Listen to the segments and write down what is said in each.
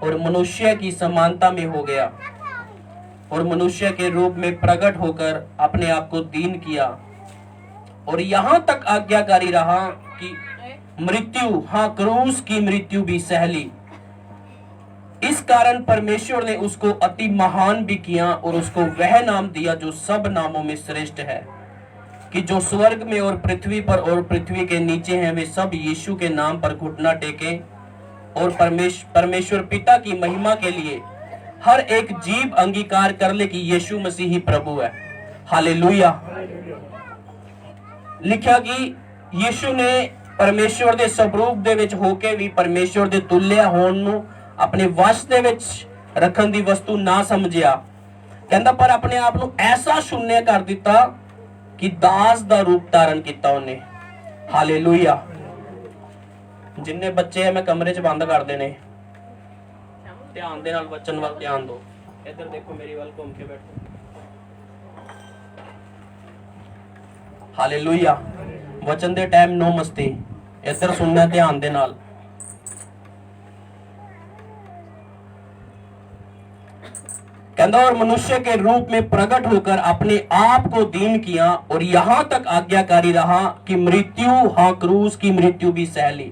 और मनुष्य की समानता में हो गया और मनुष्य के रूप में प्रकट होकर अपने आप को दीन किया और यहां तक आज्ञाकारी रहा कि मृत्यु, हाँ, क्रूस की मृत्यु भी सह ली। इस कारण परमेश्वर ने उसको अति महान भी किया और उसको वह नाम दिया जो सब नामों में श्रेष्ठ है, कि जो स्वर्ग में और पृथ्वी पर और पृथ्वी के नीचे हैं वे सब यीशु के नाम पर घुटना टेके और परमेश्वर पिता की महिमा के लिए हर एक जीव अंगीकार कर ले कि यीशु मसीह ही प्रभु है। हालेलुया। लिखा कि यीशु ने परमेश्वर ਦੇ ਸਰੂਪ ਦੇ ਵਿੱਚ ਹੋ ਕੇ ਵੀ ਪਰਮੇਸ਼ਵਰ ਦੇ ਤੁਲਿਆ ਹੋਣ ਨੂੰ ਆਪਣੇ ਵਸ ਦੇ ਵਿੱਚ ਰੱਖਣ ਦੀ ਵਸਤੂ ਨਾ ਸਮਝਿਆ। ਕਹਿੰਦਾ ਪਰ ਆਪਣੇ ਆਪ ਨੂੰ ਐਸਾ ਸ਼ੂन्य ਕਰ ਦਿੱਤਾ ਕਿ ਦਾਸ ਦਾ ਰੂਪ ਧਾਰਨ ਕੀਤਾ ਉਹਨੇ। ਹਾਲੇਲੂਇਆ। ਜਿੰਨੇ ਬੱਚੇ ਹੈ ਮੈਂ ਕਮਰੇ 'ਚ ਬੰਦ ਕਰ ਦੇਣੇ। ਧਿਆਨ ਦੇ ਨਾਲ ਵਚਨ ਵੱਲ ਧਿਆਨ ਦਿਓ। ਇੱਧਰ ਦੇਖੋ, ਮੇਰੀ ਵੱਲ ਘੁੰਮ ਕੇ ਬੈਠੋ। ਹਾਲੇਲੂਇਆ। वचन दे टाइम नो मस्ती, इधर सुनना ध्यान दे नाल। कहता और मनुष्य के रूप में प्रकट होकर अपने आप को दीन किया और यहां तक आज्ञाकारी रहा कि मृत्यु, हाँ, क्रूस की मृत्यु भी सह ली।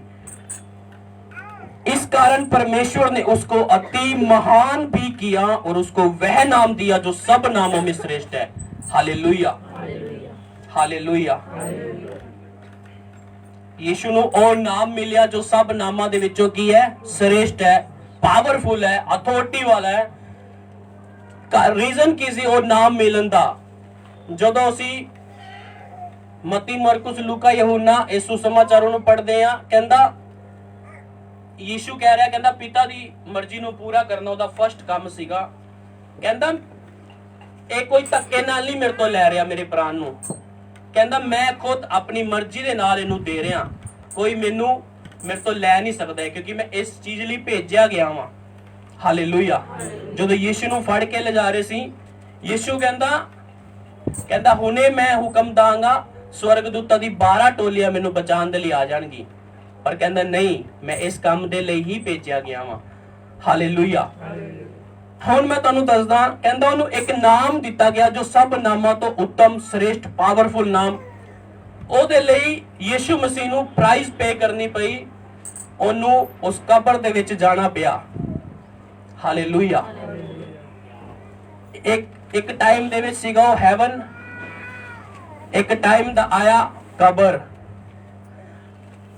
इस कारण परमेश्वर ने उसको अति महान भी किया और उसको वह नाम दिया जो सब नामों में श्रेष्ठ है। Hallelujah, hallelujah. यीशु ਨੂੰ ਉਹ ਨਾਮ ਮਿਲਿਆ ਜੋ ਸਭ ਨਾਮਾਂ ਦੇ ਵਿੱਚੋਂ ਕੀ ਹੈ? श्रेष्ठ है, पावरफुल है, अथॉरिटी वाला है। ਰੀਜ਼ਨ ਕੀ ਸੀ ਉਹ ਨਾਮ ਮਿਲਣ ਦਾ? ਜਦੋਂ ਅਸੀਂ ਮਤੀ, ਮਰਕੁਸ, ਲੂਕਾ, ਯਹੂਨਾ ਇਸ ਸੁਸਮਾਚਾਰਾਂ ਨੂੰ ਪੜ੍ਹਦੇ ਆ, ਕਹਿੰਦਾ ਯੀਸ਼ੂ ਕਹਿ ਰਿਹਾ, ਕਹਿੰਦਾ ਪਿਤਾ ਦੀ ਮਰਜ਼ੀ ਨੂੰ ਪੂਰਾ ਕਰਨਾ ਉਹਦਾ ਫਰਸਟ ਕੰਮ ਸੀਗਾ। ਕਹਿੰਦਾ ਇਹ ਕੋਈ ਧੱਕੇ ਨਾਲ ਨਹੀਂ ਮੇਰੇ ਤੋਂ ਲੈ ਰਿਹਾ ਮੇਰੇ ਪ੍ਰਾਣ ਨੂੰ। ਕਹਿੰਦਾ ਮੈਂ ਖੁਦ ਆਪਣੀ ਮਰਜ਼ੀ ਦੇ ਨਾਲ ਇਹਨੂੰ ਦੇ ਰਿਹਾ, ਕੋਈ ਮੈਨੂੰ ਮੇਰੇ ਤੋਂ ਲੈ ਨਹੀਂ ਸਕਦਾ ਕਿਉਂਕਿ ਮੈਂ ਇਸ ਚੀਜ਼ ਲਈ ਭੇਜਿਆ ਗਿਆ ਵਾਂ। ਹਾਲੇਲੂਇਆ। ਜਦੋਂ ਯੀਸ਼ੂ ਨੂੰ ਫੜ ਕੇ ਲਿਜਾ ਰਹੇ ਸੀ, ਯੀਸ਼ੂ ਕਹਿੰਦਾ ਹੁਣੇ ਮੈਂ ਹੁਕਮ ਦਾਂਗਾ, ਸਵਰਗਦੂਤਾਂ ਦੀ 12 ਟੋਲੀਆਂ ਮੈਨੂੰ ਬਚਾਉਣ ਦੇ ਲਈ ਆ ਜਾਣਗੀ, ਪਰ ਕਹਿੰਦਾ ਨਹੀਂ, ਮੈਂ ਇਸ ਕੰਮ ਦੇ ਲਈ ਹੀ ਭੇਜਿਆ ਗਿਆ ਵਾਂ। ਹਾਲੇਲੂਇਆ। ਹੁਣ ਮੈਂ ਤੁਹਾਨੂੰ ਦੱਸਦਾ, ਕਹਿੰਦਾ ਉਹਨੂੰ ਇੱਕ ਨਾਮ ਦਿੱਤਾ ਗਿਆ ਜੋ ਸਭ ਨਾਮਾਂ ਤੋਂ ਉੱਤਮ, श्रेष्ठ, ਪਾਵਰਫੁਲ ਨਾਮ। ਉਹਦੇ ਲਈ ਯੀਸ਼ੂ ਮਸੀਹ ਨੂੰ ਪ੍ਰਾਈਸ ਪੇ ਕਰਨੀ ਪਈ, ਉਹਨੂੰ ਉਸ ਕਬਰ ਦੇ ਵਿੱਚ ਜਾਣਾ ਪਿਆ। ਹਾਲੇਲੂਇਆ। ਇੱਕ ਟਾਈਮ ਦੇ ਵਿੱਚ ਸੀਗਾ ਉਹ ਹੈਵਨ, ਇੱਕ ਟਾਈਮ ਦਾ ਆਇਆ ਕਬਰ।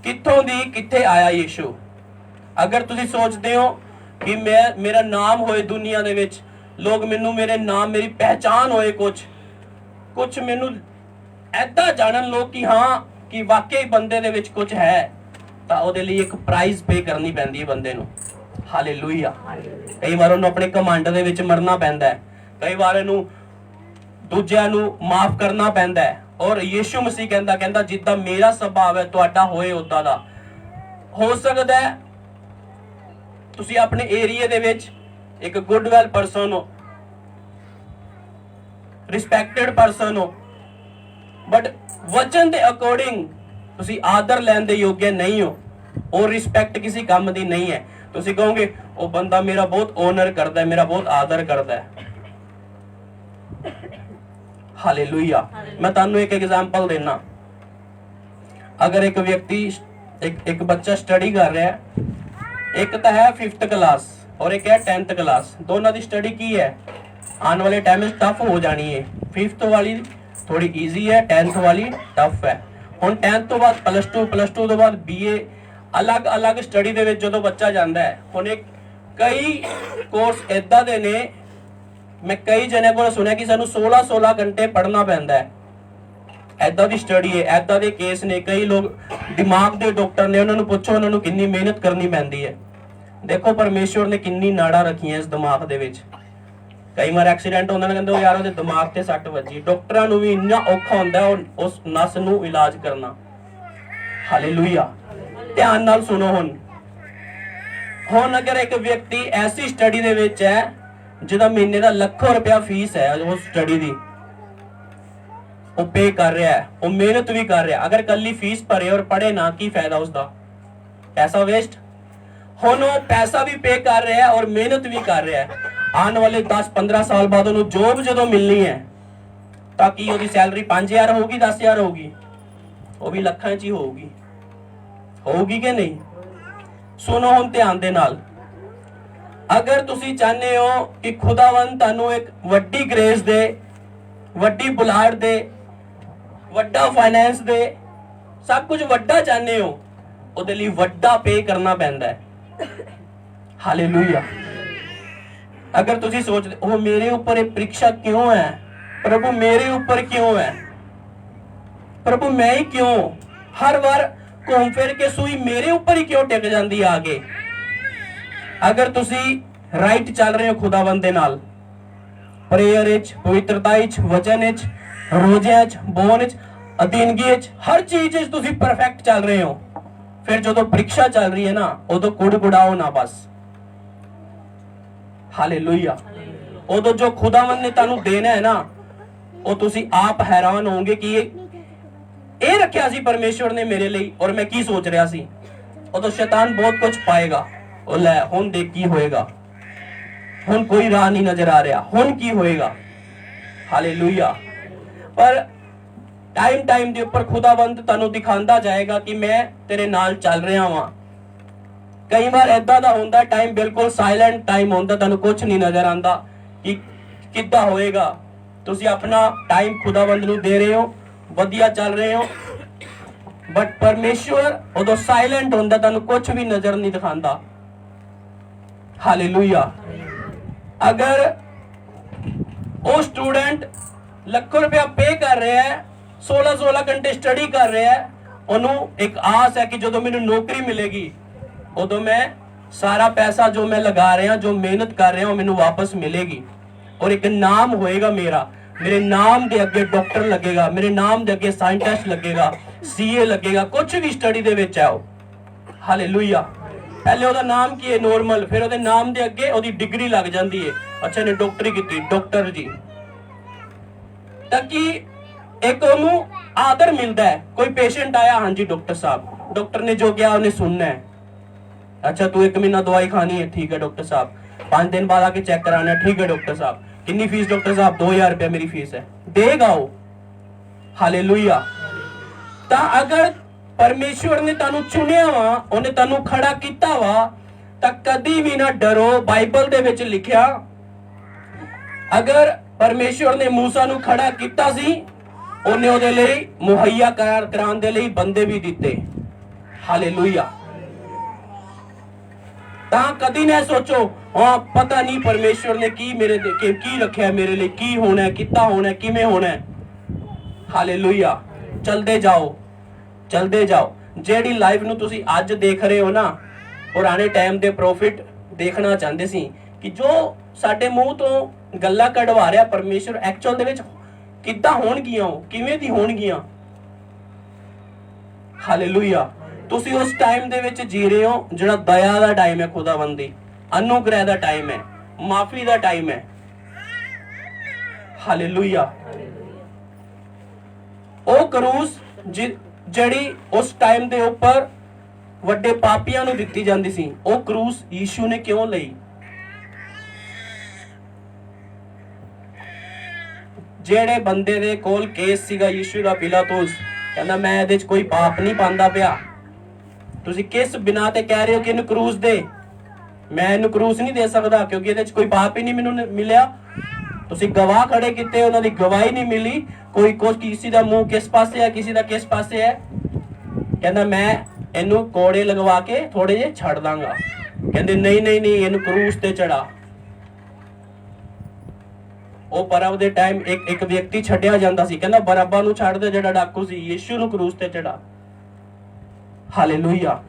ਕਿੱਥੋਂ ਦੀ ਕਿੱਥੇ ਆਇਆ ਯੀਸ਼ੂ? ਅਗਰ ਤੁਸੀਂ ਸੋਚਦੇ ਹੋ कि मेरा नाम होए दुनिया दे विच, लोग मैनू मेरे नाम, मेरी पहचान होए, कुछ मैनू ऐदा जानन लोग कि हाँ कि वाकई बंदे दे विच कुछ है, तां ओहदे लई एक प्राइस पे करनी पैंदी है बंदे नू। हालेलुया। कई बार उन्होंने अपने कमांड दे विच मरना पैंदा है, कई बार इनू दूजियां नू माफ करना पैंदा है। और यीशु मसीह कहंदा जिद्दां मेरा सुभाव है तुहाडा होए उदां दा हो सकदा है। ਤੁਸੀਂ ਆਪਣੇ ਏਰੀਆ ਦੇ ਵਿੱਚ ਇੱਕ ਗੁੱਡਵੈਲ ਪਰਸਨ ਹੋ, ਰਿਸਪੈਕਟਡ ਪਰਸਨ ਹੋ, ਬਟ ਵਚਨ ਦੇ ਅਕੋਰਡਿੰਗ ਤੁਸੀਂ ਆਦਰ ਲੈਣ ਦੇ ਯੋਗ ਨਹੀਂ ਹੋ। ਉਹ ਰਿਸਪੈਕਟ ਕਿਸੇ ਕੰਮ ਦੀ ਨਹੀਂ ਹੈ। ਤੁਸੀਂ ਕਹੋਗੇ ਉਹ ਬੰਦਾ ਮੇਰਾ ਬਹੁਤ ਓਨਰ ਕਰਦਾ ਹੈ, ਮੇਰਾ ਬਹੁਤ ਆਦਰ ਕਰਦਾ ਹੈ। ਹਾਲੇਲੂਇਆ। ਮੈਂ ਤੁਹਾਨੂੰ ਇੱਕ ਐਗਜ਼ਾਮਪਲ ਦੇਣਾ। ਅਗਰ ਇੱਕ ਵਿਅਕਤੀ, ਇੱਕ ਬੱਚਾ ਸਟੱਡੀ ਕਰ ਰਿਹਾ ਹੈ, एक तो है 5th क्लास और एक है 10th क्लास, दोनों की स्टडी की है आने वाले टाइम में टफ हो जानी है। 5th वाली थोड़ी इजी है, 10th वाली टफ है। हुण 10th तो बाद +2, +2 तो बाद BA, अलग अलग स्टडी दे विच जदों बच्चा जांदा है। हुण एक कई कोर्स इदां दे ने, मैं कई जने कोल सुनिया कि सानू 16-16 घंटे पढ़ना पैंदा है। ऐदा दी स्टडी है, ऐदा दे केस ने। कई लोग दिमाग दे डॉक्टर ने, उन्होंने पुछो उन्होंने कितनी मेहनत करनी पैंदी है। देखो परमेश्वर ने कितनी नाड़ा रखी इस दिमाग दे विच। कई बार एक्सीडेंट होंदा, कहंदे यार ਉਹਦੇ दिमाग ते सट वजी। डॉक्टरां नूं भी इन्ना औखा हुंदा उस नस नूं इलाज करना। हालेलुया। ध्यान नाल सुनो। हुण अगर एक व्यक्ति ऐसी स्टडी दे विच है जिहदा महीने दा लाखों रुपया फीस है, उस स्टडी दी वो पे कर रहा है, वो मेहनत भी कर रहा है, अगर कल फीस भरे और पढ़े ना, की फायदा उसका? पैसा वेस्ट। ਹੁਣ ਉਹ ਪੈਸਾ ਵੀ ਪੇ ਕਰ ਰਿਹਾ ਹੈ ਔਰ ਮਿਹਨਤ ਵੀ ਕਰ ਰਿਹਾ ਹੈ। ਆਉਣ ਵਾਲੇ 10-15 ਸਾਲ ਬਾਅਦ ਉਹਨੂੰ ਜੋਬ ਜਦੋਂ ਮਿਲਣੀ ਹੈ ਤਾਂ ਕੀ ਉਹਦੀ ਸੈਲਰੀ 5000 ਹੋਊਗੀ, 10000 ਹੋਊਗੀ? ਉਹ ਵੀ ਲੱਖਾਂ 'ਚ ਹੀ ਹੋਊਗੀ ਕਿ ਨਹੀਂ? ਸੁਣੋ ਹੁਣ ਧਿਆਨ ਦੇ ਨਾਲ, ਅਗਰ ਤੁਸੀਂ ਚਾਹੁੰਦੇ ਹੋ ਕਿ ਖੁਦਾਵੰਦ ਤੁਹਾਨੂੰ ਇੱਕ ਵੱਡੀ ਗ੍ਰੇਸ ਦੇ, ਵੱਡੀ ਬੁਲਾਹਟ ਦੇ, ਵੱਡਾ ਫਾਈਨੈਂਸ ਦੇ, ਸਭ ਕੁਝ ਵੱਡਾ ਚਾਹੁੰਦੇ ਹੋ, ਉਹਦੇ ਲਈ ਵੱਡਾ ਪੇ ਕਰਨਾ ਪੈਂਦਾ ਹੈ। ਹਾਲੇਲੂਇਆ। ਅਗਰ ਤੁਸੀਂ ਸੋਚਦੇ ਹੋ ਮੇਰੇ ਉੱਪਰ ਇਹ ਪ੍ਰੀਖਿਆ ਕਿਉਂ ਹੈ ਪ੍ਰਭੂ, ਮੇਰੇ ਉੱਪਰ ਕਿਉਂ ਹੈ ਪ੍ਰਭੂ, ਮੈਂ ਹੀ ਕਿਉਂ ਹਰ ਵਾਰ ਘੁੰਮ ਫਿਰ ਕੇ ਸੂਈ ਮੇਰੇ ਉੱਪਰ ਹੀ ਕਿਉਂ ਟਿਕ ਜਾਂਦੀ ਆ ਕੇ? ਅਗਰ ਤੁਸੀਂ ਰਾਈਟ ਚੱਲ ਰਹੇ ਹੋ ਖੁਦਾਵੰਦ ਦੇ ਨਾਲ, ਪ੍ਰੇਅਰ ਵਿੱਚ, ਪਵਿੱਤਰਤਾ ਵਿੱਚ, ਵਚਨ ਵਿੱਚ, ਰੋਜ਼ਿਆਂ ਵਿੱਚ, ਬੋਨ ਵਿੱਚ, ਅਧੀਨਗੀ ਵਿੱਚ, ਹਰ ਚੀਜ਼ ਵਿੱਚ ਤੁਸੀਂ ਪਰਫੈਕਟ ਚੱਲ ਰਹੇ ਹੋ, ਫਿਰ ਜਦੋਂ ਪ੍ਰੀਖਿਆ ਚੱਲ ਰਹੀ ਹੈ ਨਾ, ਉਦੋਂ ਕੁੜਕੁੜਾਓ ਨਾ ਬਸ। ਹਾਲੇਲੂਇਆ। ਉਦੋਂ ਜੋ ਖੁਦਾਵੰਦ ਨੇ ਤੁਹਾਨੂੰ ਦੇਣਾ ਹੈ ਨਾ, ਉਹ ਤੁਸੀਂ ਆਪ ਹੈਰਾਨ ਹੋਵੋਗੇ ਕਿ ਇਹ ਰੱਖਿਆ ਸੀ ਪਰਮੇਸ਼ਵਰ ਨੇ ਮੇਰੇ ਲਈ ਔਰ ਮੈਂ ਕੀ ਸੋਚ ਰਿਹਾ ਸੀ। ਉਦੋਂ ਸ਼ੈਤਾਨ ਬਹੁਤ ਕੁਝ ਪਾਏਗਾ, ਉਹ ਲੈ ਹੁਣ ਦੇਖ ਕੀ ਹੋਏਗਾ, ਹੁਣ ਕੋਈ ਰਾਹ ਨਹੀਂ ਨਜ਼ਰ ਆ ਰਿਹਾ, ਹੁਣ ਕੀ ਹੋਏਗਾ। ਹਾਲੇਲੂਇਆ। ਪਰ ਟਾਈਮ ਦੇ ਉੱਪਰ ਖੁਦਾਵੰਦ ਤੁਹਾਨੂੰ ਦਿਖਾਉਂਦਾ ਜਾਏਗਾ ਕਿ ਮੈਂ ਤੇਰੇ ਨਾਲ ਚੱਲ ਰਿਹਾ ਹਾਂ। ਕਈ ਵਾਰ ਏਦਾਂ ਦਾ ਹੁੰਦਾ, ਟਾਈਮ ਬਿਲਕੁਲ ਸਾਇਲੈਂਟ ਟਾਈਮ ਹੁੰਦਾ, ਤੁਹਾਨੂੰ ਕੁਝ ਨਹੀਂ ਨਜ਼ਰ ਆਉਂਦਾ ਕਿ ਕਿੱਦਾਂ ਹੋਏਗਾ। ਤੁਸੀਂ ਆਪਣਾ ਟਾਈਮ ਖੁਦਾਵੰਦ ਨੂੰ ਦੇ ਰਹੇ ਹੋ, ਵਧੀਆ ਚੱਲ ਰਹੇ ਹੋ, ਬਟ ਪਰਮੇਸ਼ਵਰ ਉਦੋਂ ਸਾਇਲੈਂਟ ਹੁੰਦਾ, ਤੁਹਾਨੂੰ ਕੁਝ ਵੀ ਨਜ਼ਰ ਨਹੀਂ ਦਿਖਾਉਂਦਾ। ਹਾਲੇਲੂਇਆ। ਅਗਰ ਉਹ ਸਟੂਡੈਂਟ ਲੱਖਾਂ ਰੁਪਇਆ ਪੇ ਕਰ ਰਿਹਾ ਹੈ, 16 ਘੰਟੇ ਸਟੱਡੀ ਕਰ ਰਿਹਾ ਹੈ, ਉਹਨੂੰ ਇੱਕ ਆਸ ਹੈ ਕਿ ਜਦੋਂ ਮੈਨੂੰ ਨੌਕਰੀ ਮਿਲੇਗੀ ਉਦੋਂ ਮੈਂ ਸਾਰਾ ਪੈਸਾ ਜੋ ਮੈਂ ਲਗਾ ਰਿਹਾ, ਜੋ ਮਿਹਨਤ ਕਰ ਰਿਹਾ, ਉਹ ਮੈਨੂੰ ਵਾਪਸ ਮਿਲੇਗੀ ਔਰ ਇੱਕ ਨਾਮ ਹੋਏਗਾ ਮੇਰਾ, ਮੇਰੇ ਨਾਮ ਦੇ ਅੱਗੇ ਡਾਕਟਰ ਲੱਗੇਗਾ, ਮੇਰੇ ਨਾਮ ਦੇ ਅੱਗੇ ਸਾਇੰਟਿਸਟ ਲੱਗੇਗਾ, ਸੀਏ ਲੱਗੇਗਾ, ਕੁਝ ਵੀ ਸਟੱਡੀ ਦੇ ਵਿੱਚ ਹੈ ਉਹ। ਹਾਲੇਲੂਇਆ। ਪਹਿਲੇ ਉਹਦਾ ਨਾਮ ਕੀ ਹੈ? ਨੋਰਮਲ, ਫਿਰ ਉਹਦੇ ਨਾਮ ਦੇ ਅੱਗੇ ਉਹਦੀ ਡਿਗਰੀ ਲੱਗ ਜਾਂਦੀ ਹੈ। ਅੱਛਾ ਨੇ ਡਾਕਟਰੀ ਕੀਤੀ, ਡਾਕਟਰ ਜੀ, ਤਾਂ ਕਿ ਇੱਕ ਉਹਨੂੰ ਆਦਰ ਮਿਲਦਾ ਹੈ। ਕੋਈ ਪੇਸ਼ੈਂਟ ਆਇਆ, ਹਾਂਜੀ ਡਾਕਟਰ ਸਾਹਿਬ, ਡਾਕਟਰ ਨੇ ਜੋ ਕਿਹਾ ਉਹਨੇ ਸੁਣਨਾ ਹੈ। अच्छा तू 1 महीना दवाई खानी है, ठीक है डॉक्टर साहब, 5 दिन बाद आके चेक कराना है, ठीक है डॉक्टर साहब, कितनी फीस डॉक्टर साहब? 2000 रुपया मेरी फीस है, देगा वो। हालेलुया। ता अगर परमेश्वर ने तानू चुनिया वा, उन्हें तानू खड़ा कीता वा, ता कदी भी ना डरो। बाइबल दे विच लिखिया, अगर परमेश्वर ने मूसा नू खड़ा कीता सी, उन्हें ओदे लई मुहैया कराउण दे लई बंदे भी दिते। हालेलुया। ਤਾਂ ਕਦੀ ਨਾ ਸੋਚੋ ਹਾਂ ਪਤਾ ਨਹੀਂ ਪਰਮੇਸ਼ਵਰ ਨੇ ਕੀ ਮੇਰੇ ਦੇ ਕੀ ਰੱਖਿਆ ਮੇਰੇ ਲਈ, ਕੀ ਹੋਣਾ, ਕਿੱਦਾਂ ਹੋਣਾ, ਕਿਵੇਂ ਹੋਣਾ। ਹਾਲੇਲੂਇਆ। ਚਲਦੇ ਜਾਓ। ਜਿਹੜੀ ਲਾਈਫ ਨੂੰ ਤੁਸੀਂ ਅੱਜ ਦੇਖ ਰਹੇ ਹੋ ਨਾ, ਪੁਰਾਣੇ ਟਾਈਮ ਦੇ ਪ੍ਰੋਫਿਟ ਦੇਖਣਾ ਚਾਹੁੰਦੇ ਸੀ ਕਿ ਜੋ ਸਾਡੇ ਮੂੰਹ ਤੋਂ ਗੱਲਾਂ ਕਢਵਾ ਰਿਹਾ ਪਰਮੇਸ਼ਵਰ, ਐਕਚੁਅਲ ਦੇ ਵਿੱਚ ਕਿੱਦਾਂ ਹੋਣਗੀਆਂ, ਉਹ ਕਿਵੇਂ ਦੀ ਹੋਣਗੀਆਂ। ਹਾਲੇਲੂਇਆ। ਤੁਸੀਂ ਉਸ ਟਾਈਮ ਦੇ ਵਿੱਚ ਜੀ ਰਹੇ ਹੋ ਜਿਹੜਾ ਦਇਆ ਦਾ ਟਾਈਮ ਹੈ, ਖੁਦਾਵੰਦੀ, ਅਨੁਗ੍ਰਹਿ ਦਾ ਟਾਈਮ ਹੈ, ਮਾਫੀ ਦਾ ਟਾਈਮ ਹੈ। ਹਾਲੇਲੂਇਆ। ਉਹ ਕਰੂਸ ਜਿਹੜੀ ਉਸ ਟਾਈਮ ਦੇ ਉੱਪਰ ਵੱਡੇ ਪਾਪੀਆਂ ਨੂੰ ਦਿੱਤੀ ਜਾਂਦੀ ਸੀ, ਉਹ ਕਰੂਸ ਯੀਸ਼ੂ ਨੇ ਕਿਉਂ ਲਈ? ਜਿਹੜੇ ਬੰਦੇ ਦੇ ਕੋਲ ਕੇਸ ਸੀਗਾ ਯੀਸ਼ੂ ਦਾ, ਪਿਲਾਤੁਸ ਕਹਿੰਦਾ ਮੈਂ ਇਹਦੇ 'ਚ ਕੋਈ ਪਾਪ ਨਹੀਂ ਪਾਉਂਦਾ ਪਿਆ, ਤੁਸੀਂ ਕਿਸ ਬਿਨਾ ਤੇ ਕਹਿ ਰਹੇ ਹੋ ਕਿ ਇਹਨੂੰ ਕਰੂਸ ਦੇ? ਮੈਂ ਇਹਨੂੰ ਕਰੂਸ ਨਹੀਂ ਦੇ ਸਕਦਾ ਕਿਉਂਕਿ ਇਹਦੇ 'ਚ ਕੋਈ ਪਾਪ ਹੀ ਨਹੀਂ ਮੈਨੂੰ ਮਿਲਿਆ। ਤੁਸੀਂ ਗਵਾਹ ਖੜੇ ਕੀਤੇ, ਉਹਨਾਂ ਦੀ ਗਵਾਹੀ ਨਹੀਂ ਮਿਲੀ। ਕੋਈ ਕਿਸੇ ਦਾ ਮੂੰਹ ਕਿਸ ਪਾਸੇ ਹੈ, ਕਿਸੇ ਦਾ ਕਿਸ ਪਾਸੇ ਹੈ। ਕਹਿੰਦਾ ਮੈਂ ਇਹਨੂੰ ਕੋੜੇ ਲਗਵਾ ਕੇ ਥੋੜੇ ਜਿਹੇ ਛੱਡ ਦਾਂਗਾ। ਕਹਿੰਦੇ ਨਹੀਂ ਇਹਨੂੰ ਕਰੂਸ ਤੇ ਚੜਾ। ਉਹ ਪਰਬ ਦੇ ਟਾਈਮ ਇੱਕ ਵਿਅਕਤੀ ਛੱਡਿਆ ਜਾਂਦਾ ਸੀ, ਕਹਿੰਦਾ ਬਰਾਬਾ ਨੂੰ ਛੱਡ ਦੇ ਜਿਹੜਾ ਡਾਕੂ ਸੀ, ਯੀਸ਼ੂ ਨੂੰ ਕਰੂਸ ਤੇ ਚੜਾ। ਹਾਲੇਲੂਇਆ।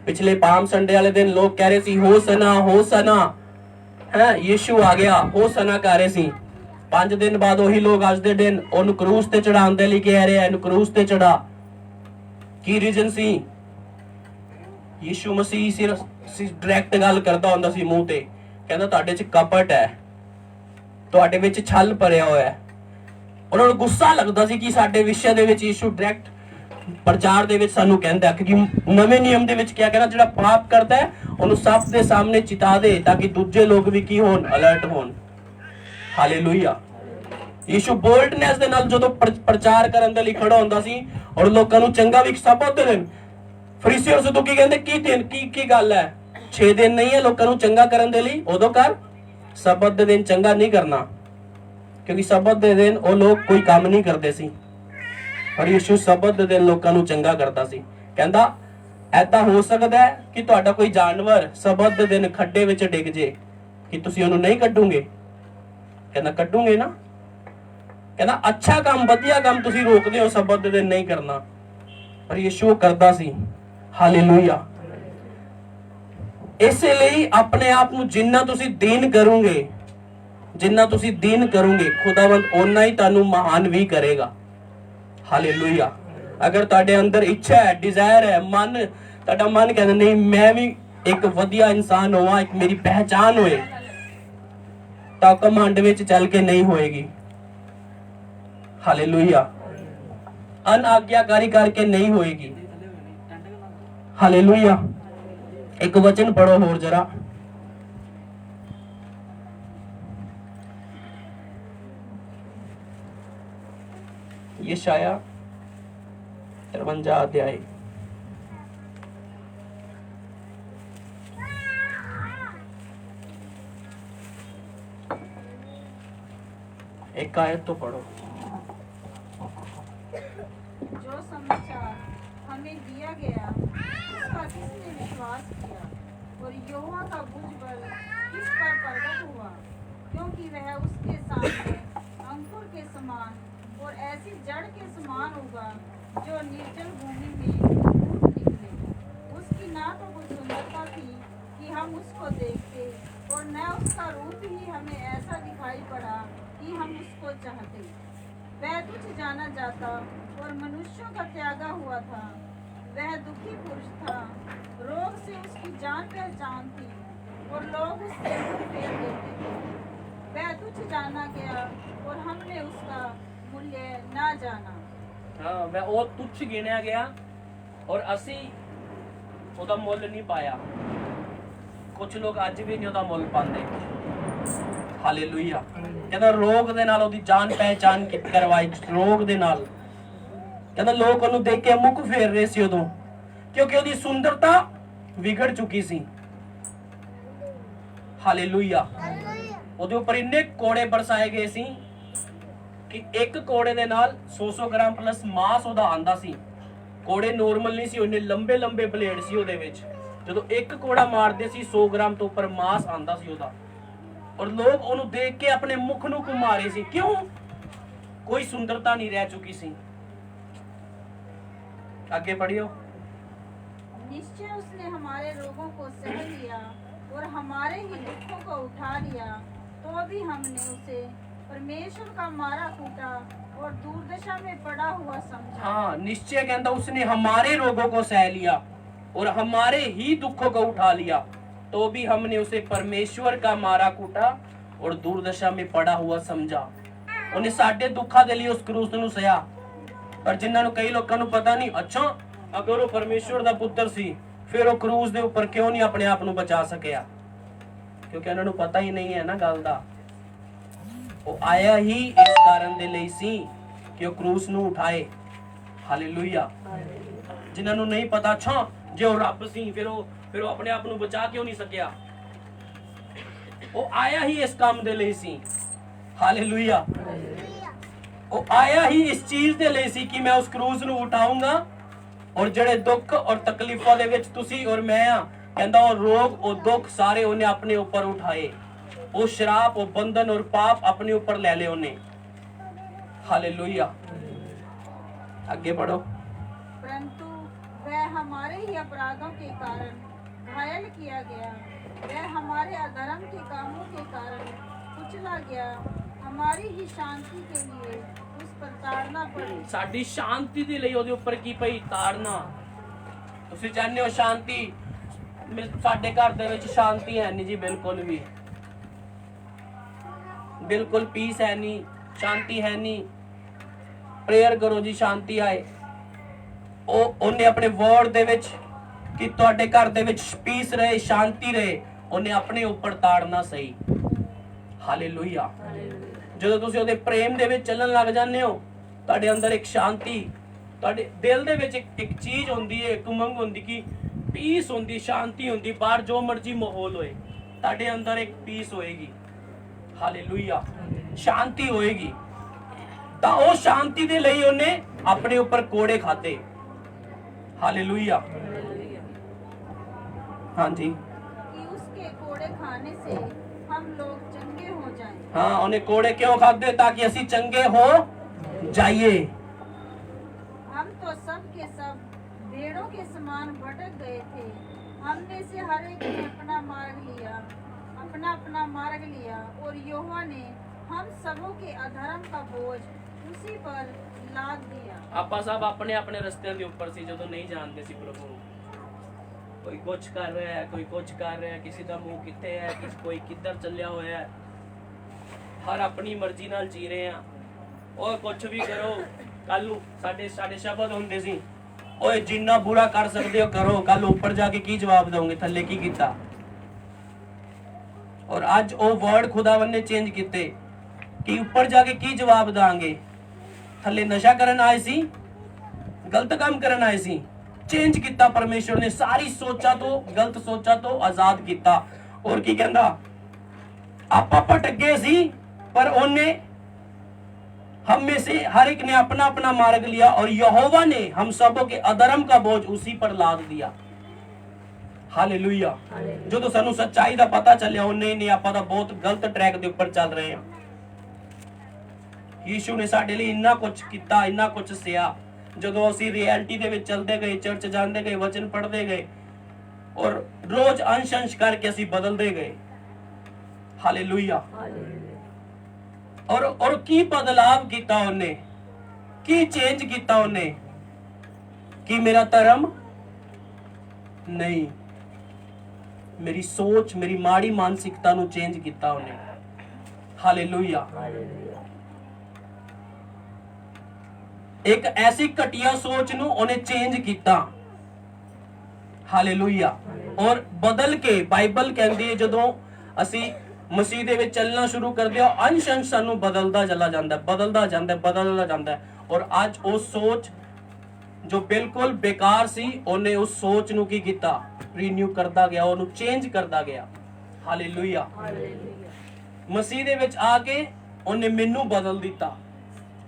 ਪਿਛਲੇ ਪਾਮ ਸੰਡੇ ਵਾਲੇ ਦਿਨ ਲੋਕ ਕਹਿ ਰਹੇ ਸੀ ਹੋਸਨਾ ਹੈ, ਯੀਸ਼ੂ ਆ ਗਿਆ, ਹੋਸਨਾ ਕਰ ਰਹੇ ਸੀ। 5 ਦਿਨ ਬਾਅਦ ਉਹੀ ਲੋਕ ਅੱਜ ਦੇ ਦਿਨ ਉਹਨੂੰ ਕਰੂਸ ਤੇ ਚੜਾਉਣ ਦੇ ਲਈ ਕਹਿ ਰਹੇ ਆ, ਇਹਨੂੰ ਕਰੂਸ ਤੇ ਚੜਾ। ਕੀ ਰੀਜ਼ਨ ਸੀ? ਯੀਸ਼ੂ ਮਸੀਹ ਸਿਰਫ ਡਾਇਰੈਕਟ ਗੱਲ ਕਰਦਾ ਹੁੰਦਾ ਸੀ ਮੂੰਹ ਤੇ, ਕਹਿੰਦਾ ਤੁਹਾਡੇ 'ਚ ਕਪਟ ਹੈ, ਤੁਹਾਡੇ ਵਿੱਚ ਛਲ ਭਰਿਆ ਹੋਇਆ ਹੈ। ਉਹਨਾਂ ਨੂੰ ਗੁੱਸਾ ਲੱਗਦਾ ਸੀ ਕਿ ਸਾਡੇ ਵਿਸ਼ੇ ਦੇ ਵਿੱਚ ਯੀਸ਼ੂ ਡਾਇਰੈਕਟ ਪ੍ਰਚਾਰ ਦੇ ਵਿੱਚ ਸਾਨੂੰ ਕਹਿੰਦਾ, ਕਿਉਂਕਿ ਨਵੇਂ ਨਿਯਮ ਦੇ ਵਿੱਚ ਕਿਹਾ ਕਹਿੰਦਾ ਜਿਹੜਾ ਪਾਪ ਕਰਦਾ ਹੈ ਉਹਨੂੰ ਸਭ ਦੇ ਸਾਹਮਣੇ ਚਿਤਾ ਦੇ, ਤਾਂ ਕਿ ਦੂਜੇ ਲੋਕ ਵੀ ਕੀ ਹੋਣ, ਅਲਰਟ ਹੋਣ। ਹਾਲੇਲੂਇਆ। ਯੀਸ਼ੂ ਬੋਲਡਨੈਸ ਦੇ ਨਾਲ ਜਦੋਂ ਪ੍ਰਚਾਰ ਕਰਨ ਦੇ ਲਈ ਖੜਾ ਹੁੰਦਾ ਸੀ ਔਰ ਲੋਕਾਂ ਨੂੰ ਚੰਗਾ ਵੀ ਸਬਤ ਦੇ ਦਿਨ, ਫਰੀਸੀ ਔਰ ਸਦੂਕੀ ਕਹਿੰਦੇ ਕੀ ਗੱਲ ਹੈ, 6 ਦਿਨ ਨਹੀਂ ਹੈ ਲੋਕਾਂ ਨੂੰ ਚੰਗਾ ਕਰਨ ਦੇ ਲਈ, ਉਦੋਂ ਕਰ, ਸਬਤ ਦੇ ਦਿਨ ਚੰਗਾ ਨਹੀਂ ਕਰਨਾ, ਕਿਉਂਕਿ ਸਬਤ ਦੇ ਦਿਨ ਉਹ ਲੋਕ ਕੋਈ ਕੰਮ ਨਹੀਂ ਕਰਦੇ ਸੀ, ਪਰ ਯੀਸ਼ੂ ਸਬਤ ਦੇ ਦਿਨ ਲੋਕਾਂ ਨੂੰ ਚੰਗਾ ਕਰਦਾ ਸੀ। ਕਹਿੰਦਾ ਐਦਾਂ ਹੋ ਸਕਦਾ ਹੈ ਕਿ ਤੁਹਾਡਾ ਕੋਈ ਜਾਨਵਰ ਸਬਤ ਦੇ ਦਿਨ ਖੱਡੇ ਵਿੱਚ ਡਿੱਗ ਜੇ, ਕਿ ਤੁਸੀਂ ਉਹਨੂੰ ਨਹੀਂ ਕੱਢੋਗੇ? ਕਹਿੰਦਾ ਕੱਢੋਗੇ ਨਾ। ਕਹਿੰਦਾ ਅੱਛਾ ਕੰਮ, ਵਧੀਆ ਕੰਮ ਤੁਸੀਂ ਰੋਕਦੇ ਹੋ ਸਬਤ ਦੇ ਦਿਨ ਨਹੀਂ ਕਰਨਾ, ਪਰ ਯੀਸ਼ੂ ਕਰਦਾ ਸੀ। ਹਾਲੇਲੂਇਆ। ਇਸੇ ਲਈ ਆਪਣੇ ਆਪ ਨੂੰ ਜਿੰਨਾ ਤੁਸੀਂ ਦੀਨ ਕਰੋਗੇ, ਜਿੰਨਾ ਤੁਸੀਂ ਦੀਨ ਕਰੋਗੇ, ਖੁਦਾਵੰਦ ਓਨਾ ਹੀ ਤੁਹਾਨੂੰ ਮਹਾਨ ਵੀ ਕਰੇਗਾ। ਹਾਲੇਲੂਇਆ। ਅਗਰ ਤੁਹਾਡੇ ਅੰਦਰ ਇੱਛਾ ਹੈ, ਡਿਜ਼ਾਇਰ ਹੈ, ਮਨ, ਤੁਹਾਡਾ ਮਨ ਕਹਿੰਦਾ ਨਹੀਂ ਮੈਂ ਵੀ ਇੱਕ ਵਧੀਆ ਇਨਸਾਨ ਹੋਵਾਂ, ਇੱਕ ਮੇਰੀ ਪਹਿਚਾਨ ਹੋਏ, ਤਾਂ ਕਮਾਂਡ ਵਿੱਚ ਚੱਲ ਕੇ ਨਹੀਂ ਹੋਏਗੀ। ਹਾਲੇਲੂਇਆ। ਅਨਾਗਿਆਕਾਰੀ ਕਰਕੇ ਨਹੀਂ ਹੋਏਗੀ। ਹਾਲੇਲੂਇਆ। ਇੱਕ ਵਚਨ ਪੜੋ ਹੋਰ ਜਰਾ, ਯਸ਼ਾਇਆ 53 अध्याय। एक आयत तो पढ़ो। जो समाचार हमें दिया गया उसका किसने विश्वास किया, और यहोवा का भुज बल किस पर प्रकट हुआ? क्योंकि वह उसके सामने अंकुर के समान और ऐसी जड़ के समान होगा जो निर्जल भूमि में फूट निकले। उसकी ना तो कोई सुंदरता थी कि हम उसको देखते, और न उसका रूप ही हमें ऐसा दिखाई पड़ा कि हम उसको चाहते। वह तुच्छ जाना जाता और मनुष्यों का त्यागा हुआ था। वह दुखी पुरुष था, रोग से उसकी जान पहचान थी, और लोग उससे मुंह फेर देते थे। वह तुच्छ जाना गया और हमने उसका मूल्य ना जाना। हाँ, वह ਉਹ ਤੁੱਛ ਗਿਣਿਆ ਗਿਆ ਔਰ ਅਸੀਂ ਉਹਦਾ ਮੁੱਲ ਨਹੀਂ ਪਾਇਆ। ਕੁਝ ਲੋਕ ਅੱਜ ਵੀ ਨਹੀਂ ਉਹਦਾ ਮੁੱਲ ਪਾਉਂਦੇ। ਹਾਲੇਲੂਇਆ। ਕਹਿੰਦਾ ਰੋਗ ਦੇ ਨਾਲ ਉਹਦੀ ਜਾਨ ਪਹਿਚਾਨ ਕਰਵਾਈ, ਰੋਗ ਦੇ ਨਾਲ। ਕਹਿੰਦਾ ਲੋਕ ਉਹਨੂੰ ਦੇਖ ਕੇ ਮੁੱਖ ਫੇਰ ਰਹੇ ਸੀ ਉਦੋਂ, ਕਿਉਂਕਿ ਉਹਦੀ ਸੁੰਦਰਤਾ ਵਿਗੜ ਚੁੱਕੀ ਸੀ। ਹਾਲੇਲੂਇਆ। ਉਹਦੇ ਉੱਪਰ ਇੰਨੇ ਕੋੜੇ ਬਰਸਾਏ ਗਏ ਸੀ ਕਿ ਇੱਕ ਕੋੜੇ ਦੇ ਨਾਲ 100 ਗ੍ਰਾਮ ਪਲੱਸ ਮਾਸ ਉਹਦਾ ਆਂਦਾ ਸੀ। ਕੋੜੇ ਨੋਰਮਲ ਨਹੀਂ ਸੀ, ਉਹਨੇ ਲੰਬੇ ਲੰਬੇ ਬਲੇਡ ਸੀ ਉਹਦੇ ਵਿੱਚ। ਜਦੋਂ ਇੱਕ ਕੋੜਾ ਮਾਰਦੇ ਸੀ 100 ਗ੍ਰਾਮ ਤੋਂ ਉੱਪਰ ਮਾਸ ਆਂਦਾ ਸੀ ਉਹਦਾ, ਔਰ ਲੋਕ ਉਹਨੂੰ ਦੇਖ ਕੇ ਆਪਣੇ ਮੁਖ ਨੂੰ ਘੁਮਾ ਰਹੇ ਸੀ। ਕਿਉਂ? ਕੋਈ ਸੁੰਦਰਤਾ ਨਹੀਂ ਰਹਿ ਚੁੱਕੀ ਸੀ। आगे पढ़ियो। निश्चय उसने हमारे रोगों को सह लिया और हमारे ही दुखों को उठा लिया, तो भी हमने उसे परमेश्वर का मारा कूटा और दुर्दशा में पड़ा हुआ समझा। हाँ, निश्चय कहता उसने हमारे रोगों को सह लिया और हमारे ही दुखों को उठा लिया, तो भी हमने उसे परमेश्वर का मारा कूटा और दुर्दशा में पड़ा हुआ समझा। ਉਹਨੇ ਸਾਡੇ ਦੁੱਖਾਂ ਦੇ ਲਈ ਉਸ ਕਰੂਸ ਨੂੰ ਸਹਿਆ। ਪਰ ਜਿਨ੍ਹਾਂ ਨੂੰ, ਕਈ ਲੋਕਾਂ ਨੂੰ ਪਤਾ ਨਹੀਂ, ਅੱਛਾ ਅਗਰ ਉਹ ਪਰਮੇਸ਼ਵਰ ਦਾ ਪੁੱਤਰ ਸੀ ਫਿਰ ਉਹ ਕਰੂਸ ਦੇ ਉੱਪਰ ਕਿਉਂ ਨਹੀਂ ਆਪਣੇ ਆਪ ਨੂੰ ਬਚਾ ਸਕਿਆ? ਕਿਉਂਕਿ ਉਹਨਾਂ ਨੂੰ ਪਤਾ ਹੀ ਨਹੀਂ ਹੈ ਨਾ ਗੱਲ ਦਾ। ਉਹ ਆਇਆ ਹੀ ਇਸ ਕਾਰਨ ਦੇ ਲਈ ਸੀ ਕਿ ਉਹ ਕਰੂਸ ਨੂੰ ਉਠਾਏ। ਹਾਲੇਲੂਇਆ। ਜਿਨ੍ਹਾਂ ਨੂੰ ਨਹੀਂ ਪਤਾ, ਅੱਛਾ ਜੇ ਉਹ ਰੱਬ ਸੀ ਫਿਰ ਉਹ ਆਪਣੇ ਆਪ ਨੂੰ ਬਚਾ ਕਿਉਂ ਨਹੀਂ ਸਕਿਆ? ਉਹ ਆਇਆ ਹੀ ਇਸ ਕੰਮ ਦੇ ਲਈ ਸੀ। ਹਾਲੇਲੂਇਆ। ਉਹ ਆਇਆ ਹੀ ਇਸ ਚੀਜ਼ ਦੇ ਲਈ ਸੀ ਕਿ ਮੈਂ ਉਸ ਕਰੂਸ ਨੂੰ ਉਠਾਉਂਗਾ, ਔਰ ਜਿਹੜੇ ਦੁੱਖ ਔਰ ਤਕਲੀਫਾਂ ਦੇ ਵਿੱਚ ਤੁਸੀਂ ਔਰ ਮੈਂ ਆ, ਕਹਿੰਦਾ ਉਹ ਰੋਗ, ਉਹ ਦੁੱਖ ਸਾਰੇ ਉਹਨੇ ਆਪਣੇ ਉੱਪਰ ਉਠਾਏ। ਉਹ ਸ਼ਰਾਪ, ਉਹ ਬੰਧਨ ਔਰ ਪਾਪ ਆਪਣੇ ਉੱਪਰ ਲੈ ਲਏ ਉਹਨੇ। हालेलुया। आगे बढ़ो। परंतु वह हमारे ही अपराधों के कारण घायल किया गया, वह हमारे अधर्म के कामों के कारण कुचला गया, हमारी ही शांति के लिए उस पर ताड़ना पड़ी। साडी शांति दे ਲਈ ਉਹਦੇ ਉੱਪਰ ਕੀ ਪਈ? ਤਾੜਨਾ। ਤੁਸੀਂ ਜਾਣਦੇ ਹੋ ਸ਼ਾਂਤੀ, ਸਾਡੇ ਘਰ ਦੇ ਵਿੱਚ ਸ਼ਾਂਤੀ ਹੈ ਨਹੀਂ ਜੀ, ਬਿਲਕੁਲ ਵੀ, ਬਿਲਕੁਲ ਪੀਸ ਹੈ ਨਹੀਂ, ਸ਼ਾਂਤੀ ਹੈ ਨਹੀਂ। प्रेयर करो जी शांति आए। ਉਹਨੇ ਆਪਣੇ ਵਰਡ ਦੇ ਵਿੱਚ ਕਿ ਤੁਹਾਡੇ ਘਰ ਦੇ ਵਿੱਚ ਪੀਸ ਰਹੇ, ਸ਼ਾਂਤੀ ਰਹੇ, ਉਹਨੇ ਆਪਣੇ ਉੱਪਰ ਤਾੜਨਾ ਸਹੀ। ਹਾਲੇਲੂਇਆ। ਜਦੋਂ ਤੁਸੀਂ ਉਹਦੇ ਪ੍ਰੇਮ ਦੇ ਵਿੱਚ ਚੱਲਣ ਲੱਗ ਜਾਂਦੇ ਹੋ, ਤੁਹਾਡੇ ਅੰਦਰ ਇੱਕ ਸ਼ਾਂਤੀ, ਤੁਹਾਡੇ ਦਿਲ ਦੇ ਵਿੱਚ ਇੱਕ ਚੀਜ਼ ਹੁੰਦੀ ਹੈ, ਇੱਕ ਉਮੰਗ ਹੁੰਦੀ ਕਿ ਪੀਸ ਹੁੰਦੀ, ਸ਼ਾਂਤੀ ਹੁੰਦੀ। ਬਾਹਰ ਜੋ ਮਰਜ਼ੀ ਮਾਹੌਲ ਹੋਏ, ਤੁਹਾਡੇ ਅੰਦਰ ਇੱਕ ਪੀਸ ਹੋਏਗੀ। ਹਾਲੇਲੂਇਆ। ਸ਼ਾਂਤੀ ਹੋਏਗੀ। ਤਾਂ ਉਹ ਸ਼ਾਂਤੀ ਦੇ ਲਈ ਉਹਨੇ ਆਪਣੇ ਉੱਪਰ ਕੋੜੇ ਖਾਦੇ। हालेलुया। हाँ जी, कि उसके कोड़े खाने से हम लोग चंगे हो जाएं। हाँ, उन्हें कोड़े क्यों खाते? ताकि असी चंगे हो जाइए। हम तो सब के सब भेड़ों के समान भटक गए थे, हमने से हर एक ने अपना अपना मार्ग लिया और यहोवा ने हम सबों के अधर्म का बोझ उसी पर लाद दिया। ਆਪਾਂ ਸਭ ਆਪਣੇ ਆਪਣੇ ਰਸਤਿਆਂ ਦੇ ਉੱਪਰ ਸੀ ਜਦੋਂ ਨਹੀਂ ਜਾਣਦੇ ਸੀ ਪ੍ਰਭੂ ਨੂੰ। ਕੋਈ ਕੁਝ ਕਰ ਰਿਹਾ ਹੈ, ਕੋਈ ਕੁਝ ਕਰ ਰਿਹਾ ਹੈ, ਕਿਸੇ ਦਾ ਮੂੰਹ ਕਿੱਥੇ ਹੈ, ਕੋਈ ਕਿੱਧਰ ਚੱਲਿਆ ਹੋਇਆ ਹੈ। ਹਰ ਆਪਣੀ ਮਰਜ਼ੀ ਨਾਲ ਜੀ ਰਹੇ ਆ। ਉਹ ਕੁਝ ਵੀ ਕਰੋ। ਕੱਲ ਨੂੰ ਸਾਡੇ ਸ਼ਬਦ ਹੁੰਦੇ ਸੀ, ਓਏ ਜਿੰਨਾ ਬੁਰਾ ਕਰ ਸਕਦੇ ਹੋ ਕਰੋ, ਕੱਲ ਉੱਪਰ ਜਾ ਕੇ ਕੀ ਜਵਾਬ ਦੋਗੇ, ਥੱਲੇ ਕੀ ਕੀਤਾ। ਔਰ ਅੱਜ ਉਹ ਵਰਡ ਖੁਦਾਵੰ ਨੇ ਚੇਂਜ ਕੀਤੇ ਕਿ ਉੱਪਰ ਜਾ ਕੇ ਕੀ ਜਵਾਬ ਦਾਂਗੇ। ਥੱਲੇ ਨਸ਼ਾ ਕਰਨ ਆਏ ਸੀ, ਗਲਤ ਕੰਮ ਕਰਨ ਆਏ ਸੀ, ਚੇਂਜ ਕੀਤਾ ਪਰਮੇਸ਼ਵਰ ਨੇ। ਸਾਰੀ ਸੋਚਾਂ ਤੋਂ, ਗਲਤ ਸੋਚਾਂ ਤੋਂ ਆਜ਼ਾਦ ਕੀਤਾ। ਔਰ ਕੀ ਕਹਿੰਦਾ, ਆਪਾਂ ਭਟਕ ਗਏ ਸੀ पर उनने हम में से हर एक ने अपना अपना मार्ग लिया और यहोवा ने हम सबों के अधर्म का बोझ उसी पर लाद दिया। हालेलुया। जो तो सानू सच्चाई दा पता चलिया नहीं नहीं ਆਪਾਂ ਤਾਂ ਬਹੁਤ ਗਲਤ ਟਰੈਕ ਦੇ ਉੱਪਰ ਚੱਲ ਰਹੇ ਹਾਂ। ਯੀਸ਼ੂ ਨੇ ਸਾਡੇ ਲਈ ਇੰਨਾ ਕੁਝ ਕੀਤਾ, ਇੰਨਾ ਕੁਝ ਸਿਆ। ਜਦੋਂ ਅਸੀਂ ਰਿਐਲਿਟੀ ਦੇ ਵਿੱਚ ਚੱਲਦੇ ਗਏ, ਚਰਚ ਜਾਂਦੇ ਗਏ, ਵਚਨ ਪੜ੍ਹਦੇ ਗਏ ਔਰ ਰੋਜ਼ ਅੰਸ਼ ਕਰਕੇ ਅਸੀਂ ਬਦਲਦੇ ਗਏ। ਹਾਲੇਲੂਇਆ। और की बदलाव किया उन्हें, की चेंज किया उन्हें, कि मेरा धर्म नहीं, मेरी सोच, मेरी माड़ी मानसिकता नु चेंज किया उन्हें। हालेलुया। एक ऐसी घटिया सोच नु उन्हें चेंज किया। हालेलुया। और बदल के बाइबल कहती है जदों असी मसीह दे विच चलना शुरू करदे हो, अंश अंश सानू बदलदा चला जांदा है, बदलदा जांदा है। और आज वो सोच जो बिल्कुल बेकार सी, उन्हें उस सोच नू की कीता, रीन्यू करदा गया, ओनू चेंज करदा गया। हालेलुया। मसीह दे विच आके उन्हें मैनू बदल दिता।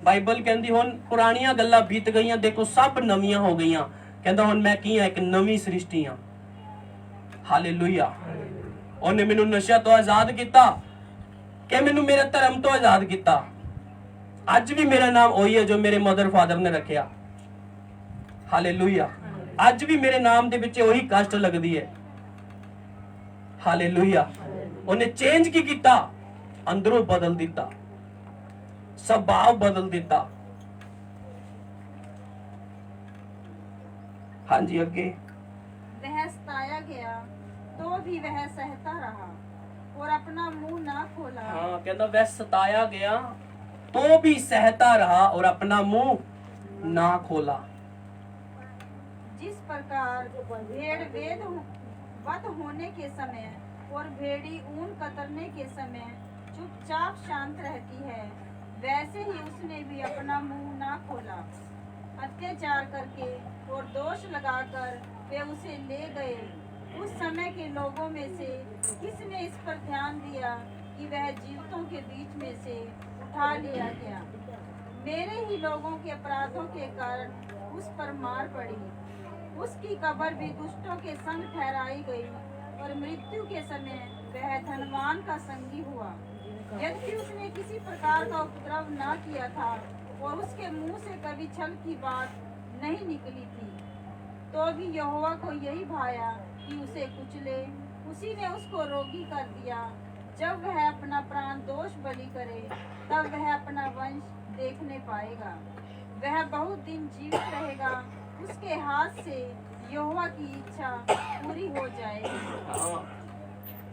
बाइबल कहंदी हुण पुरानियां गल्लां बीत गईयां, देखो सब नवीआं हो गईयां। कहंदा हुण मैं की हां, एक नवी सृष्टि हां। हालेलुया। उन्हें मैनू नशा तो आजाद किया, कि मैनू मेरे धर्म तो आजाद किया। अज भी मेरा नाम वही है जो मेरे मदर फादर ने रखा। हालेलुया। अज भी मेरे नाम दे विच वही कष्ट लगती है। हालेलुया। उन्हें चेंज की किया, अंदरों बदल दिता, स्वभाव बदल दिता। हाँ जी, अगे वह सताया गया तो भी वह सहता रहा और अपना मुंह ना खोला। हाँ, कहता वह सताया गया तो भी सहता रहा और अपना मुंह ना खोला। जिस प्रकार भेड़ वध होने के समय और भेड़ी ऊन कतरने के समय चुपचाप शांत रहती है, वैसे ही उसने भी अपना मुंह ना खोला। अत्याचार करके और दोष लगाकर वे उसे ले गए। उस समय के लोगों में से किसने इस पर ध्यान दिया कि वह जीवितों के बीच में से उठा लिया गया। मेरे ही लोगों के अपराधों के कारण उस पर मार पड़ी। उसकी कब्र भी दुष्टों के संग ठहराई गई और मृत्यु के समय वह धनवान का संगी हुआ। यद्यपि उसने किसी प्रकार का उपद्रव ना किया था और उसके मुंह से कभी छल की बात नहीं निकली थी, तो भी यहोवा को यही भाया कि उसे कुचले। उसी ने उसको रोगी कर दिया। जब वह अपना प्राण दोष बलि करे, तब वह अपना वंश देखने पाएगा। वह बहुत दिन जीवित रहेगा, उसके हाथ से यहोवा की इच्छा पूरी हो जाएगी।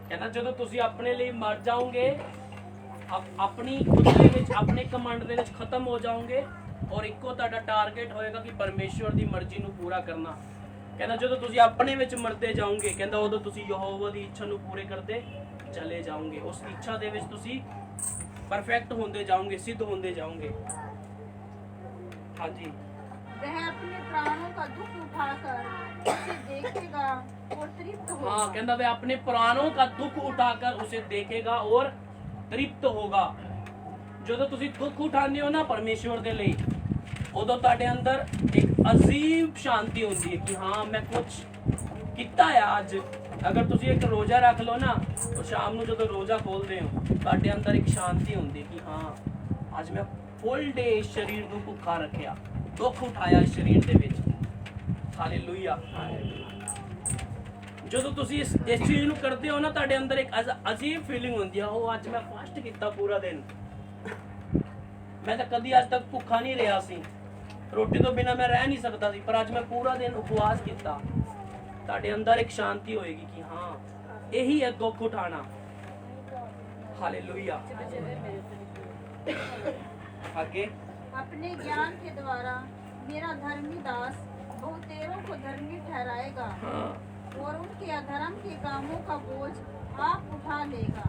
कहना ਜਦੋਂ ਤੁਸੀਂ ਆਪਣੇ ਲਈ ਮਰ ਜਾਓਗੇ, अपनी खुद दे विच अपने कमांड दे विच खत्म हो जाओगे, ਔਰ ਇੱਕੋ ਤੁਹਾਡਾ ਟਾਰਗੇਟ ਹੋਏਗਾ ਕਿ ਪਰਮੇਸ਼ਵਰ ਦੀ ਮਰਜ਼ੀ ਨੂੰ ਪੂਰਾ ਕਰਨਾ। ਕਹਿੰਦਾ ਜਦੋਂ ਤੁਸੀਂ ਆਪਣੇ ਵਿੱਚ ਮਰਦੇ ਜਾਓਗੇ, ਕਹਿੰਦਾ ਉਦੋਂ ਤੁਸੀਂ ਯਹੋਵਾ ਦੀ ਇੱਛਾ ਨੂੰ ਪੂਰੇ ਕਰਦੇ ਚਲੇ ਜਾਓਗੇ। ਉਸ ਇੱਛਾ ਦੇ ਵਿੱਚ ਤੁਸੀਂ परफेक्ट होते जाओगे, सिद्ध होते जाओगे। हाँ जी, वह अपने प्राणों का दुख उठाकर उसे देखेगा और तृप्त होगा। हाँ, कहता वह अपने प्राणों का दुख उठाकर उसे देखेगा और तृप्त होगा। जो तुसी दुख उठाने हो ना परमेश्वर दे लई, उदों तुहाडे अंदर एक अजीब शांति होती है कि हाँ मैं कुछ किता है आज। अगर तुसी एक रोजा रख लो ना, तो शाम ਨੂੰ ਜਦੋਂ ਰੋਜ਼ਾ ਖੋਲਦੇ ਹੋ ਤੁਹਾਡੇ ਅੰਦਰ ਇੱਕ ਸ਼ਾਂਤੀ ਹੁੰਦੀ ਕਿ ਹਾਂ ਅੱਜ ਮੈਂ ਫੁੱਲ ਡੇ ਇਸ ਸਰੀਰ ਨੂੰ ਭੁੱਖਾ ਰੱਖਿਆ, ਦੁੱਖ ਉਠਾਇਆ ਇਸ ਸਰੀਰ ਦੇ ਵਿੱਚ। ਹਾਲੇਲੂਇਆ। ਜਦੋਂ ਤੁਸੀਂ ਇਸ ਚੀਜ਼ ਨੂੰ ਕਰਦੇ ਹੋ ਨਾ, ਤੁਹਾਡੇ ਅੰਦਰ ਇੱਕ ਅਜੀਬ ਫੀਲਿੰਗ ਹੁੰਦੀ ਹੈ, ਉਹ ਅੱਜ ਮੈਂ ਫਾਸਟ ਕੀਤਾ ਪੂਰਾ ਦਿਨ, ਮੈਂ ਤਾਂ ਕਦੀ ਅੱਜ ਤੱਕ ਭੁੱਖਾ ਨਹੀਂ ਰਿਹਾ ਸੀ, ਰੋਟੀ ਤੋਂ ਬਿਨਾ ਮੈਂ ਰਹਿ ਨਹੀਂ ਸਕਦਾ ਸੀ, ਪਰ ਅੱਜ ਮੈਂ ਪੂਰਾ ਦਿਨ ਉਪਵਾਸ ਕੀਤਾ। ਤੁਹਾਡੇ ਅੰਦਰ ਇੱਕ ਸ਼ਾਂਤੀ ਹੋਏਗੀ ਕਿ ਹਾਂ यही है दुख उठाना। हालेलुया। आगे, अपने ज्ञान के द्वारा मेरा धर्मी दास बहुतेरों को धर्मी ठहराएगा और उनके अधर्म के कामों का बोझ आप उठा लेगा।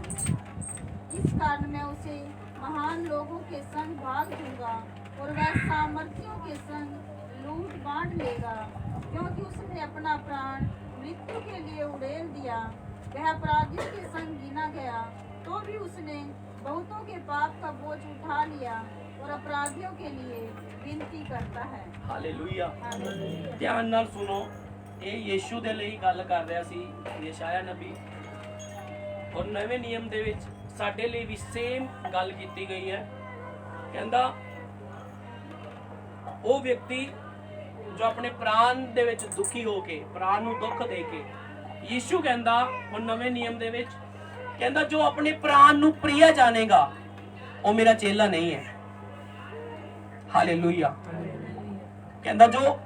इस कारण मैं उसे महान लोगों के संग भाग दूंगा और वह सामर्थियों के संग लूट बांट लेगा, क्योंकि उसने अपना प्राण मृत्यु के लिए उड़ेल दिया। वह अपराधियों के संग गिना गया, तो भी उसने बहुतों के पाप का बोझ उठा लिया और अपराधियों के लिए विनती करता है। हालेलुया। ध्यान नाल सुनो, ये यीशु दे ਲਈ ਗੱਲ ਕਰ ਰਿਹਾ ਸੀ ਯਸ਼ਾਇਆ ਨਬੀ, ਔਰ ਨਵੇਂ ਨਿਯਮ ਦੇ ਵਿੱਚ ਸਾਡੇ ਲਈ ਵੀ ਸੇਮ ਗੱਲ ਕੀਤੀ ਗਈ ਹੈ। ਕਹਿੰਦਾ ਉਹ ਵਿਅਕਤੀ ਜੋ ਆਪਣੇ ਪ੍ਰਾਣ ਦੇ ਵਿੱਚ ਦੁਖੀ ਹੋ ਕੇ, ਪ੍ਰਾਣ ਨੂੰ ਦੁੱਖ ਦੇ ਕੇ, ਯੀਸ਼ੂ ਕਹਿੰਦਾ ਉਹ ਨਵੇਂ ਨਿਯਮ ਦੇ ਵਿੱਚ ਕਹਿੰਦਾ ਜੋ ਆਪਣੇ ਪ੍ਰਾਣ ਨੂੰ ਪ੍ਰਿਆ ਜਾਣੇਗਾ ਉਹ ਮੇਰਾ ਚੇਲਾ ਨਹੀਂ ਹੈ। ਹਾਲੇਲੂਇਆ। ਕਹਿੰਦਾ ਜੋ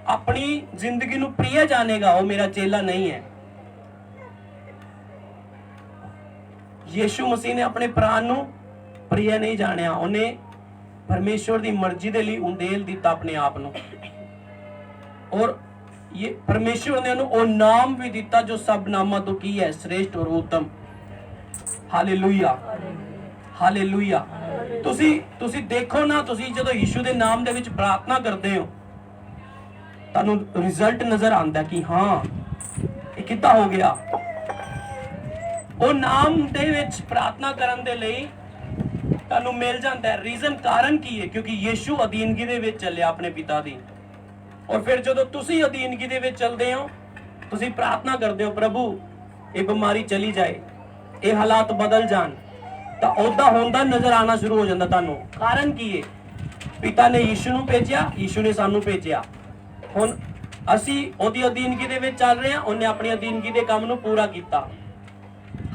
ਆਪਣੀ ਜ਼ਿੰਦਗੀ ਨੂੰ ਪ੍ਰਿਆ ਜਾਣੇਗਾ ਉਹ ਮੇਰਾ ਚੇਲਾ ਨਹੀਂ ਹੈ। ਯੀਸ਼ੂ ਮਸੀਹ ਨੇ ਆਪਣੇ ਪ੍ਰਾਣ ਨੂੰ ਪ੍ਰਿਆ ਨਹੀਂ ਜਾਣਿਆ, ਉਹਨੇ ਪਰਮੇਸ਼ਵਰ ਦੀ ਮਰਜ਼ੀ ਦੇ ਲਈ ਉੰਦੇਲ ਦਿੱਤਾ ਆਪਣੇ ਆਪ ਨੂੰ, ਔਰ ये परमेश्वर ने वो नाम भी दिता जो सब नामा तो की है श्रेष्ठ और उत्तम। Hallelujah, hallelujah. तुसी देखो ना, तुसी जदों यीशु दे नाम दे विच प्रार्थना करते हो तानू रिजल्ट नजर आंदा कि हाँ ये कितना हो गया। वो नाम दे विच प्रार्थना करन दे लई तानू मिल जांदा है। रीजन कारण की है, क्योंकि यीशु अधीनगी दे विच चलिया अपने पिता दी, और फिर जो तुसी अधीनगी दे विच चलदे हो, तुसी प्रार्थना करते हो प्रभु ये बीमारी चली जाए, ये हालात बदल जान, तो ओदा होंदा नजर आना शुरू हो जाता तानू। कारण की है, पिता ने यीशु नू भेजिया, यीशु ने सानू भेजिया, हुण असी ओदी अधीनगी दे विच चल रहे हैं, उन्हें अपनी अधीनगी दे काम नू पूरा कीता।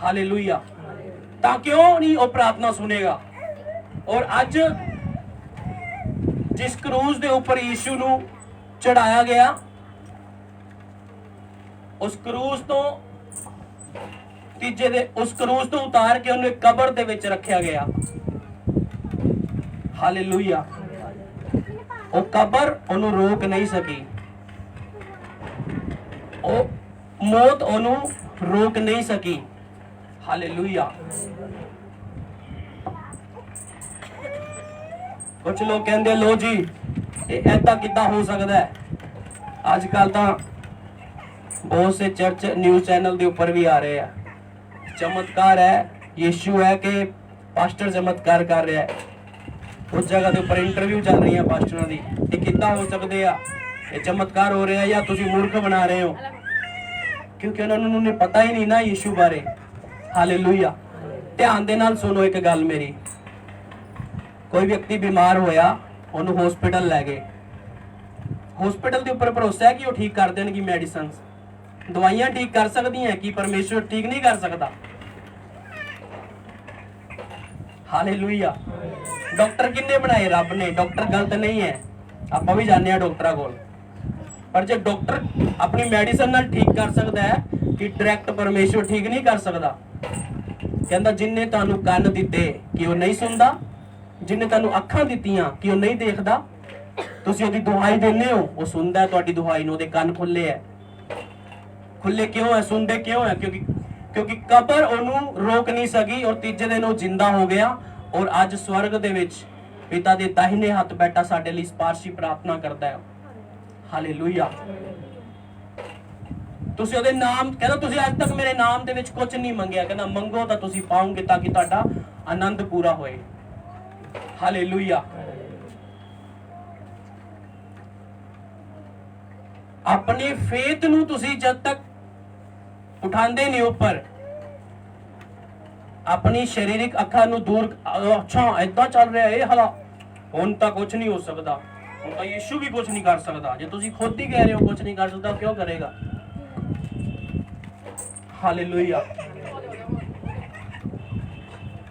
हालेलुया। तां क्यों नहीं वो प्रार्थना सुनेगा। और अज जिस क्रूज दे ऊपर यीशु नू चढ़ाया गया, उस क्रूज तो तीजे दे उस क्रूज तो उतार के उन्हें कबर दे विच रखा गया। हालेलुया। वो कबर उन्हें रोक नहीं सकी, वो मौत उन्हें रोक नहीं सकी। हालेलुया। कुछ लोग कहते लो जी ऐसा कितना हो सकता है। अजकल तो बहुत से चर्च न्यूज़ चैनल के ऊपर भी आ रहे हैं, चमत्कार है, यीशु है कि पास्टर चमत्कार कर रहा है। उस जगह के ऊपर इंटरव्यू चल रही है पास्टरों की, ये कितना हो सकते हैं, ये चमत्कार हो रहे हैं या तुसी मूर्ख बना रहे हो, क्योंकि उन्होंने पता ही नहीं ना यीशु बारे। हालेलुया। ध्यान दे नाल सुनो एक गल मेरी, कोई व्यक्ति बीमार होया, ਉਹਨੂੰ हॉस्पिटल ਲੈ गए, हॉस्पिटल ਦੇ ਉੱਪਰ ਭਰੋਸਾ ਹੈ ਕਿ ਉਹ ਠੀਕ ਕਰ ਦੇਣਗੀ। ਮੈਡੀਸਿਨਸ, ਦਵਾਈਆਂ ਠੀਕ ਕਰ ਸਕਦੀਆਂ, ਕਿ ਪਰਮੇਸ਼ਵਰ ਠੀਕ ਨਹੀਂ ਕਰ ਸਕਦਾ। ਹਾਲੇਲੂਇਆ। ਡਾਕਟਰ ਕਿੰਨੇ ਬਣਾਏ? ਰੱਬ ਨੇ। ਡਾਕਟਰ ਗਲਤ ਨਹੀਂ ਹੈ, ਆਪਾਂ ਵੀ ਜਾਣਦੇ ਆ ਡਾਕਟਰਾਂ ਕੋਲ, ਪਰ ਜੇ ਡਾਕਟਰ ਆਪਣੀ ਮੈਡੀਸਨ ਨਾਲ ਠੀਕ ਕਰ ਸਕਦਾ ਹੈ, ਕਿ ਡਾਇਰੈਕਟ ਪਰਮੇਸ਼ਵਰ ਠੀਕ ਨਹੀਂ ਕਰ ਸਕਦਾ। ਕਹਿੰਦਾ ਜਿਨਨੇ ਤੁਹਾਨੂੰ ਕੰਨ ਦਿੱਤੇ ਕਿ ਉਹ ਨਹੀਂ ਸੁਣਦਾ, जिन्हें तेन अखां दित्तियां कि वह नहीं देखता, ਤੁਸੀਂ ਉਹਦੀ ਦੁਹਾਈ ਦਿੰਦੇ ਹੋ, ਉਹ ਸੁਣਦਾ ਹੈ ਤੁਹਾਡੀ ਦੁਹਾਈ ਨੂੰ, ਉਹਦੇ ਕੰਨ ਖੁੱਲੇ ਹੈ। ਖੁੱਲੇ ਕਿਉਂ ਹੈ, ਸੁਣਦੇ ਕਿਉਂ ਹੈ? ਕਿਉਂਕਿ ਕਬਰ ਉਹਨੂੰ ਰੋਕ ਨਹੀਂ ਸਕੀ ਔਰ ਤੀਜੇ ਦਿਨ ਉਹ ਜਿੰਦਾ ਹੋ ਗਿਆ ਔਰ ਅੱਜ ਸਵਰਗ ਦੇ ਵਿੱਚ ਪਿਤਾ ਦੇ ਦਾਹਿਨੇ ਹੱਥ ਬੈਠਾ ਸਾਡੇ ਲਈ ਸਪਾਰਸ਼ੀ ਪ੍ਰਾਰਥਨਾ ਕਰਦਾ ਹੈ। ਹਾਲੇਲੂਇਆ। ਤੁਸੀਂ ਉਹਦੇ ਨਾਮ, ਕਹਿੰਦਾ ਤੁਸੀਂ ਅੱਜ ਤੱਕ ਮੇਰੇ ਨਾਮ ਦੇ ਵਿੱਚ ਕੁਝ ਨਹੀਂ ਮੰਗਿਆ, ਕਹਿੰਦਾ ਮੰਗੋ ਤਾਂ ਤੁਸੀਂ ਪਾਓਗੇ ਤਾਂ ਕਿ ਤੁਹਾਡਾ ਆਨੰਦ ਪੂਰਾ ਹੋਏ। ਹਾਲੇਲੂਇਆ। ਆਪਣੀ ਫੇਥ ਨੂੰ ਤੁਸੀਂ ਜਦ ਤੱਕ ਉਠਾਉਂਦੇ ਨਹੀਂ ਉੱਪਰ, ਆਪਣੀ ਸਰੀਰਿਕ ਅੱਖਾਂ ਨੂੰ ਦੂਰ, ਅੱਛਾ ਏਦਾਂ ਚੱਲ ਰਿਹਾ ਇਹ ਹਾਲਾ, ਹੁਣ ਤਾਂ ਕੁਝ ਨਹੀਂ ਹੋ ਸਕਦਾ, ਹੁਣ ਤਾਂ ਯਿਸੂ ਵੀ ਕੁਝ ਨਹੀਂ ਕਰ ਸਕਦਾ। ਜੇ ਤੁਸੀਂ ਖੁਦ ਹੀ ਕਹਿ ਰਹੇ ਹੋ ਕੁਝ ਨਹੀਂ ਕਰ ਸਕਦਾ, ਕਿਉਂ ਕਰੇਗਾ? ਹਾਲੇਲੂਇਆ।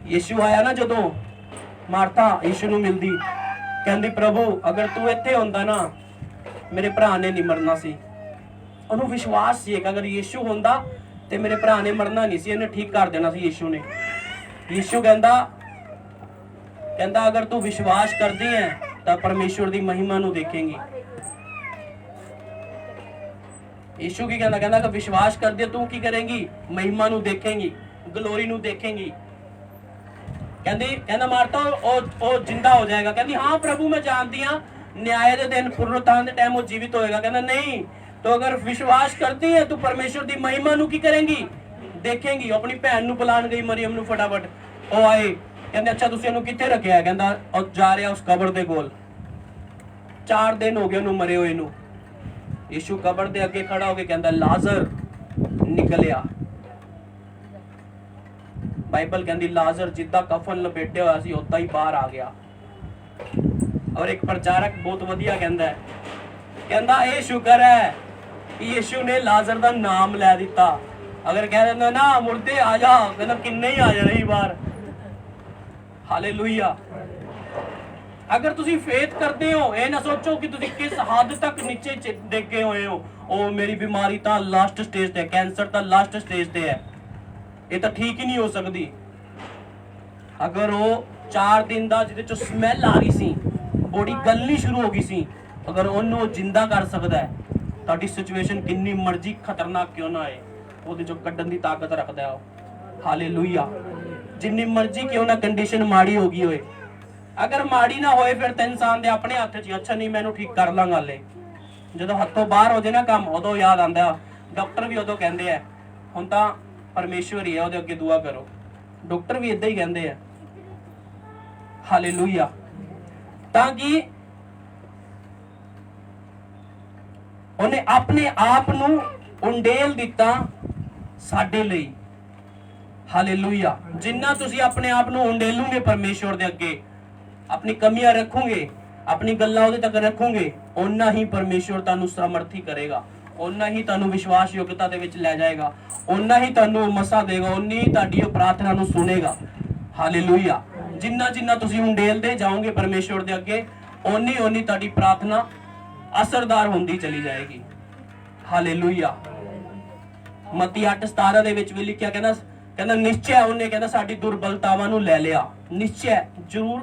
ਯਿਸੂ ਆਇਆ ਨਾ ਜਦੋਂ, ਮਾਰਥਾ ਯਿਸੂ ਨੂੰ ਮਿਲਦੀ, ਕਹਿੰਦੀ ਪ੍ਰਭੂ ਅਗਰ ਤੂੰ ਇੱਥੇ ਹੁੰਦਾ ਨਾ ਮੇਰੇ ਭਰਾ ਨੇ ਨਹੀਂ ਮਰਨਾ ਸੀ। ਉਹਨੂੰ ਵਿਸ਼ਵਾਸ ਸੀ ਕਿ ਅਗਰ ਯਿਸੂ ਹੁੰਦਾ ਤੇ ਮੇਰੇ ਭਰਾ ਨੇ ਮਰਨਾ ਨਹੀਂ ਸੀ, ਇਹਨੇ ਠੀਕ ਕਰ ਦੇਣਾ ਸੀ ਯਿਸੂ ਨੇ। ਯਿਸੂ ਕਹਿੰਦਾ ਅਗਰ ਤੂੰ ਵਿਸ਼ਵਾਸ ਕਰਦੀ ਹੈ ਤਾਂ ਪਰਮੇਸ਼ਵਰ ਦੀ ਮਹਿਮਾ ਨੂੰ ਦੇਖੇਂਗੀ। ਯਿਸੂ ਕੀ ਕਹਿੰਦਾ ਕਿ ਵਿਸ਼ਵਾਸ ਕਰਦੀ ਹੈ ਤੂੰ ਕੀ ਕਰੇਂਗੀ? ਮਹਿਮਾ ਨੂੰ ਦੇਖੇਂਗੀ, ਗਲੋਰੀ ਨੂੰ ਦੇਖੇਂਗੀ। ਕਹਿੰਦਾ ਮਾਰਤਾ ਉਹ ਜਿੰਦਾ ਹੋ ਜਾਏਗਾ। ਕਹਿੰਦੀ ਹਾਂ ਪ੍ਰਭੂ ਮੈਂ ਜਾਣਦੀ ਹਾਂ, न्याय के दिन पुनरुत्थान के टाइम वो जीवित होएगा। कहना नहीं, तो अगर विश्वास करती है तू परमेश्वर की महिमा नु की करेंगी? देखेंगी। अपनी भैन नु बुलान गई मरियम नु, फटाफट ओ आए, कहंदे अच्छा तुसीं इहनूं कित्थे रखिया है? कहंदा और जा रहा उस कबर दे कोल, 4 दिन हो गए उन्होंने मरे हुए नू। यीशु कबर दे अगे खड़ा होके कहंदा लाजर निकलिया। बाइबल कहंदी लाजर जिद्दा कफन लपेटे होया सी उदा ही बाहर आ गया। और एक प्रचारक बहुत वधिया कहंदा है, कहंदा ये शुक्र है कि यीशु ने लाजर दा नाम लै दिता। अगर कह देंदा ना मुर्दे आ जा, कहंदा किन्ने ही आ जाने ही बाहर। हालेलुया। अगर तुसी फेथ करते हो, ये ना सोचो कि तुसी किस हद तक नीचे देखे हुए हो। ओ मेरी बीमारी तो लास्ट स्टेज ते, कैंसर तो लास्ट स्टेज ते है, ये तो ठीक ही नहीं हो सकती। अगर वो 4 दिन दा जिहदे चों स्मैल आ रही सी, बॉडी गलनी शुरू हो गई सी, अगर उन्होंने जिंदा कर सकता है, तुहाडी सिचुएशन कितनी मर्जी खतरनाक क्यों ना है, ਉਹਦੇ ਚੋਂ ਕੱਢਣ ਦੀ ਤਾਕਤ ਰੱਖਦਾ ਹੈ। ਹਾਲੇਲੂਇਆ। ਜਿੰਨੀ ਮਰਜ਼ੀ ਕਿਉਂ ਨਾ ਕੰਡੀਸ਼ਨ ਮਾੜੀ ਹੋ ਗਈ ਹੋਏ, ਅਗਰ ਮਾੜੀ ਨਾ ਹੋਏ ਫਿਰ ਤਾਂ ਇਨਸਾਨ ਦੇ ਆਪਣੇ ਹੱਥ 'ਚ, ਅੱਛਾ ਨਹੀਂ ਮੈਨੂੰ ਠੀਕ ਕਰ ਲਾਂਗਾ ਲੈ। ਜਦੋਂ ਹੱਥੋਂ ਬਾਹਰ ਹੋ ਜਾਏ ਨਾ ਕੰਮ, ਉਦੋਂ ਯਾਦ ਆਉਂਦਾ। ਡਾਕਟਰ ਵੀ ਉਦੋਂ ਕਹਿੰਦੇ ਆ ਹੁਣ ਤਾਂ ਪਰਮੇਸ਼ਵਰ ਹੀ ਹੈ, ਉਹਦੇ ਅੱਗੇ ਦੁਆ ਕਰੋ। ਡਾਕਟਰ ਵੀ ਇਦਾਂ ਹੀ ਕਹਿੰਦੇ ਆ। ਹਾਲੇਲੂਇਆ। ਤਾਂ ਕਿ ਉਹਨੇ ਆਪਣੇ ਆਪ ਨੂੰ उंडेल दिता साडे लई। हालेलुया। जिन्ना तुसी अपने आप नू उंडेलोगे परमेश्वर दे अगे, अपनी कमियां रखोगे, अपनी गल्लां उहदे तक रखोगे, उन्ना ही परमेश्वर तुहानू सामर्थी करेगा, उन्ना ही तुहानू विश्वास योग्यता दे विच ले जाएगा, उन्ना ही तुहानू मसा देगा, उन्नी ही तुहाडी प्रार्थना नू सुनेगा। हालेलुया। जिन्ना जिन्ना तुसी उंडेलदे जाओगे परमेश्वर दे अगे, उन्नी उन्नी तुहाडी प्रार्थना असरदार होंदी चली जाएगी। हालेलुया। मती 8:17 ਦੇ ਵਿੱਚ ਵੀ ਲਿਖਿਆ, ਕਹਿੰਦਾ ਨਿਸ਼ਚੈ ਉਹਨੇ ਕਹਿੰਦਾ ਸਾਡੀ ਦੁਰਬਲਤਾਵਾਂ ਨੂੰ ਲੈ ਲਿਆ। ਨਿਸ਼ਚੈ ਜ਼ਰੂਰ,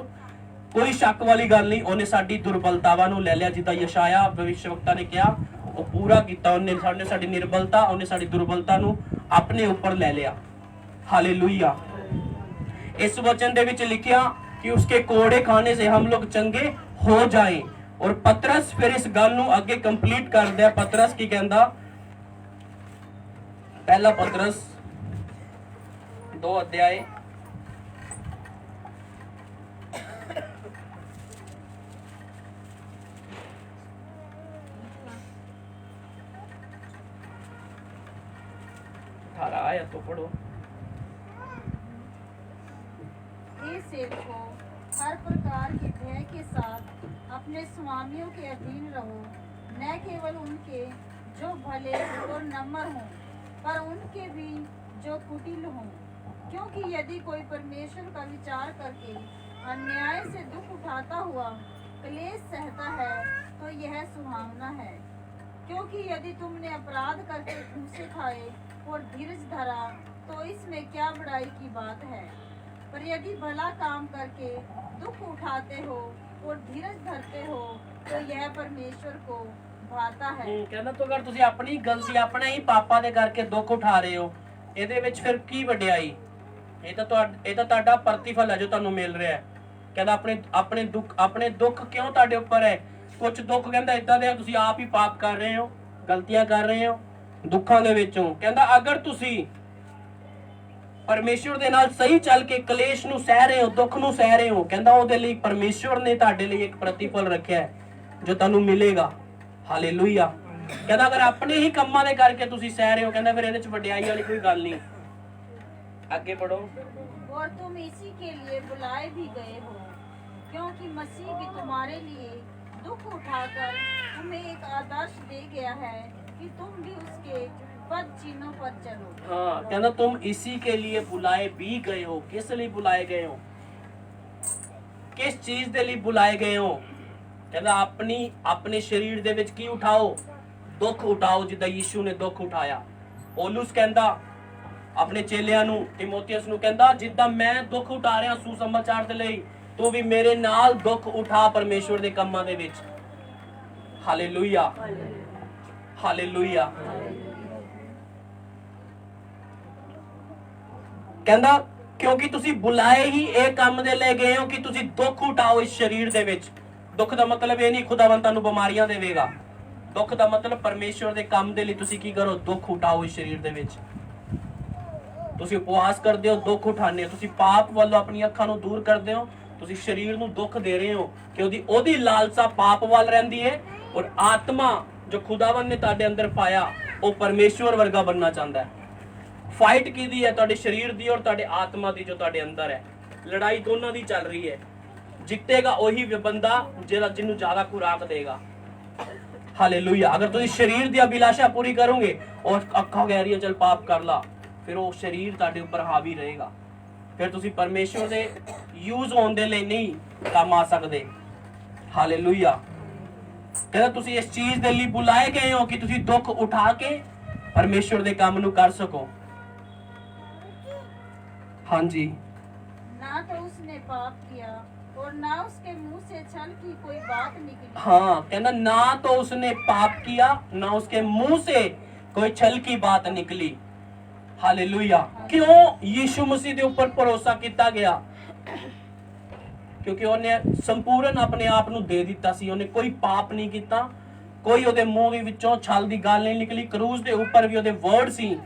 ਕੋਈ ਸ਼ੱਕ ਵਾਲੀ ਗੱਲ ਨਹੀਂ, ਉਹਨੇ ਸਾਡੀ ਦੁਰਬਲਤਾਵਾਂ ਨੂੰ ਲੈ ਲਿਆ। ਜਿੱਦਾਂ ਯਸ਼ਾਇਆ ਭਵਿੱਖਵਕਤਾ ਨੇ ਕਿਹਾ, ਉਹ ਪੂਰਾ ਕੀਤਾ। ਉਹਨੇ ਸਾਡੀ ਨਿਰਬਲਤਾ, ਉਹਨੇ ਸਾਡੀ ਦੁਰਬਲਤਾ ਨੂੰ ਆਪਣੇ ਉੱਪਰ ਲੈ ਲਿਆ। ਹਾਲੇਲੂਇਆ। ਇਸ ਵਚਨ ਦੇ ਵਿੱਚ ਲਿਖਿਆ ਕਿ ਉਸਕੇ ਕੋੜੇ ਖਾਣੇ ਸੇ ਹਮ ਲੋग ਚੰਗੇ ਹੋ ਜਾਏ। और पतरस फिर इस गल नूं अगे कंप्लीट कर दिया। पतरस की कहंदा, पहला पतरस 2 अध्याय आया तो पढ़ो। हे सेवकों, हर प्रकार के भय के साथ अपने स्वामियों के अधीन रहो, न केवल उनके जो भले और नम्र हों, पर उनके भी जो कुटिल हों। क्योंकि यदि कोई परमेश्वर का विचार करके अन्याय से दुख उठाता हुआ क्लेश सहता है तो यह सुहावना है। क्योंकि यदि तुमने अपराध करके घूसे खाए और धीरज धरा तो इसमें क्या बड़ाई की बात है। पर यदि भला काम करके दुख उठाते हो और धीरज धरते हो तो यह परमेश्वर को भाता है। ਕਹਿੰਦਾ ਤੋ ਅਗਰ ਤੁਸੀਂ ਆਪਣੀ ਗਲਤੀ ਆਪਣੇ ਹੀ ਪਾਪਾਂ ਦੇ ਕਰਕੇ ਦੁੱਖ ਉਠਾ ਰਹੇ ਹੋ, ਇਹਦੇ ਵਿੱਚ ਫਿਰ ਕੀ ਵਡਿਆਈ? ਇਹ ਤਾਂ ਤੁਹਾਡਾ ਪ੍ਰਤੀਫਲ ਹੈ ਜੋ ਤੁਹਾਨੂੰ ਮਿਲ ਰਿਹਾ ਹੈ। ਕਹਿੰਦਾ ਆਪਣੇ ਦੁੱਖ ਕਿਉਂ ਤੁਹਾਡੇ ਉੱਪਰ ਹੈ? ਕੁਝ ਦੁੱਖ ਕਹਿੰਦਾ ਇਦਾਂ ਦੇ ਤੁਸੀਂ ਆਪ ਹੀ ਪਾਪ ਕਰ ਰਹੇ ਹੋ, ਗਲਤੀਆਂ ਕਰ ਰਹੇ ਹੋ ਦੁੱਖਾਂ ਦੇ ਵਿੱਚੋਂ। ਕਹਿੰਦਾ ਅਗਰ ਤੁਸੀਂ ਪਰਮੇਸ਼ਵਰ ਦੇ ਨਾਲ ਸਹੀ ਚੱਲ ਕੇ ਕਲੇਸ਼ ਨੂੰ ਸਹਿ ਰਹੇ ਹੋ, ਦੁੱਖ ਨੂੰ ਸਹਿ ਰਹੇ ਹੋ, ਕਹਿੰਦਾ ਉਹਦੇ ਲਈ ਪਰਮੇਸ਼ਵਰ ਨੇ ਤੁਹਾਡੇ ਲਈ ਇੱਕ ਪ੍ਰਤੀਫਲ ਰੱਖਿਆ ਹੈ ਜੋ ਤੁਹਾਨੂੰ ਮਿਲੇਗਾ। ਹਾਲੇਲੂਇਆ। ਕਹਿੰਦਾ ਅਗਰ ਆਪਣੇ ਹੀ ਕੰਮਾਂ ਦੇ ਕਰਕੇ ਤੁਸੀਂ ਸਹਿ ਰਹੇ ਹੋ, ਕਹਿੰਦਾ ਫਿਰ ਇਹਦੇ ਚ ਵਡਿਆਈ ਵਾਲੀ ਕੋਈ ਗੱਲ ਨਹੀਂ। ਅੱਗੇ ਪੜੋ। और तुम इसी के लिए बुलाए भी गए हो, क्योंकि मसीह भी तुम्हारे लिए दुख उठाकर तुम्हें एक आदर्श दे गया है कि तुम भी उसके पद चिन्हों पर चलो। हाँ, कहना तुम इसी के लिए बुलाए भी गए हो। किस लिए बुलाए गए हो? किस चीज दे लिए बुलाए गए हो? कहना अपने शरीर दे विच की उठाओ? दुख उठाओ, जिद्दां यीशु ने दुख उठाया। पौलुस कहंदा अपने चेलियां नूं, तिमोथियस नूं कहंदा जिद्दां मैं दुख उठा रिहा सुसमाचार दे लई, तू भी मेरे नाल दुख उठा परमेश्वर दे कंमां दे विच। Hallelujah, hallelujah. कहंदा क्योंकि तुसी बुलाए ही ਇਹ ਕੰਮ ਦੇ ਲਈ ਗਏ ਹੋ ਕਿ ਤੁਸੀਂ ਦੁੱਖ ਉਠਾਓ ਇਸ ਸਰੀਰ ਦੇ ਵਿੱਚ। ਦੁੱਖ ਦਾ ਮਤਲਬ ਇਹ ਨਹੀਂ ਖੁਦਾਵੰਦ ਤੁਹਾਨੂੰ ਬਿਮਾਰੀਆਂ ਦੇਵੇਗਾ। ਦੁੱਖ ਦਾ ਮਤਲਬ ਪਰਮੇਸ਼ਵਰ ਦੇ ਕੰਮ ਦੇ ਲਈ ਤੁਸੀਂ ਕੀ ਕਰੋ? ਦੁੱਖ ਉਠਾਓ ਇਸ ਸਰੀਰ ਦੇ ਵਿੱਚ। ਤੁਸੀਂ ਉਪਵਾਸ ਕਰਦੇ ਹੋ, ਦੁੱਖ ਉਠਾਉਂਦੇ ਹੋ, ਤੁਸੀਂ ਪਾਪ ਵੱਲੋਂ ਆਪਣੀਆਂ ਅੱਖਾਂ ਨੂੰ ਦੂਰ ਕਰਦੇ ਹੋ, ਤੁਸੀਂ ਸਰੀਰ ਨੂੰ ਦੁੱਖ ਦੇ ਰਹੇ ਹੋ ਕਿ ਉਹਦੀ ਲਾਲਸਾ ਪਾਪ ਵੱਲ ਰਹਿੰਦੀ ਹੈ ਔਰ ਆਤਮਾ ਜੋ ਖੁਦਾਵੰਦ ਨੇ ਤੁਹਾਡੇ ਅੰਦਰ ਪਾਇਆ ਉਹ ਪਰਮੇਸ਼ਵਰ ਵਰਗਾ ਬਣਨਾ ਚਾਹੁੰਦਾ ਹੈ। फाइट की है ਤੁਹਾਡੇ शरीर ਦੀ और ਤੁਹਾਡੇ आत्मा ਦੀ जो ਤੁਹਾਡੇ अंदर है। लड़ाई दोनों ਦੀ ਚੱਲ ਰਹੀ है। ਜਿੱਤੇਗਾ ਉਹੀ ਬੰਦਾ ਜਿਹਨੂੰ ਜ਼ਿਆਦਾ ਖੁਰਾਕ ਦੇਗਾ। ਹਾਲੇਲੂਇਆ। ਅਗਰ ਤੁਸੀਂ शरीर ਦੀ ਅਭਿਲਾਸ਼ਾ ਪੂਰੀ ਕਰੋਗੇ और ਅੱਖਾਂ ਕਹਿ ਰਹੀਆਂ ਚਲ ਪਾਪ ਕਰ ਲਾ, ਫਿਰ ਉਹ शरीर ਤੁਹਾਡੇ ਉੱਪਰ ਹਾਵੀ ਰਹੇਗਾ। ਫਿਰ ਤੁਸੀਂ ਪਰਮੇਸ਼ਵਰ ਦੇ ਯੂਜ਼ ਹੋਣ ਦੇ ਲਈ ਨਹੀਂ ਕੰਮ ਆ ਸਕਦੇ। ਹਾਲੇਲੂਇਆ। ਕਹਿੰਦਾ ਤੁਸੀਂ ਇਸ ਚੀਜ਼ ਦੇ ਲਈ ਬੁਲਾਏ ਗਏ ਹੋ ਕਿ ਤੁਸੀਂ ਦੁੱਖ ਉਠਾ ਕੇ ਪਰਮੇਸ਼ਵਰ ਦੇ ਕੰਮ ਨੂੰ ਕਰ ਸਕੋ। हाँ जी। ना तो उसने पाप किया और ना उसके मुंह से छल की कोई बात निकली। हाँ, कहना ना तो उसने पाप किया ना उसके मुंह से कोई छल की बात निकली। हालेलुया। क्यों यीशु मसीह के ऊपर भरोसा किया गया? क्योंकि उन्हें संपूर्ण अपने आप ਨੂੰ ਦੇ ਦਿੱਤਾ ਸੀ। ਉਹਨੇ ਕੋਈ ਪਾਪ ਨਹੀਂ ਕੀਤਾ, ਕੋਈ ਉਹਦੇ ਮੂੰਹ ਦੇ ਵਿੱਚੋਂ ਛਲ ਦੀ ਗੱਲ ਨਹੀਂ ਨਿਕਲੀ। ਕਰੂਜ਼ ਦੇ ਉੱਪਰ ਵੀ ਉਹਦੇ ਵਰਡ ਸੀ,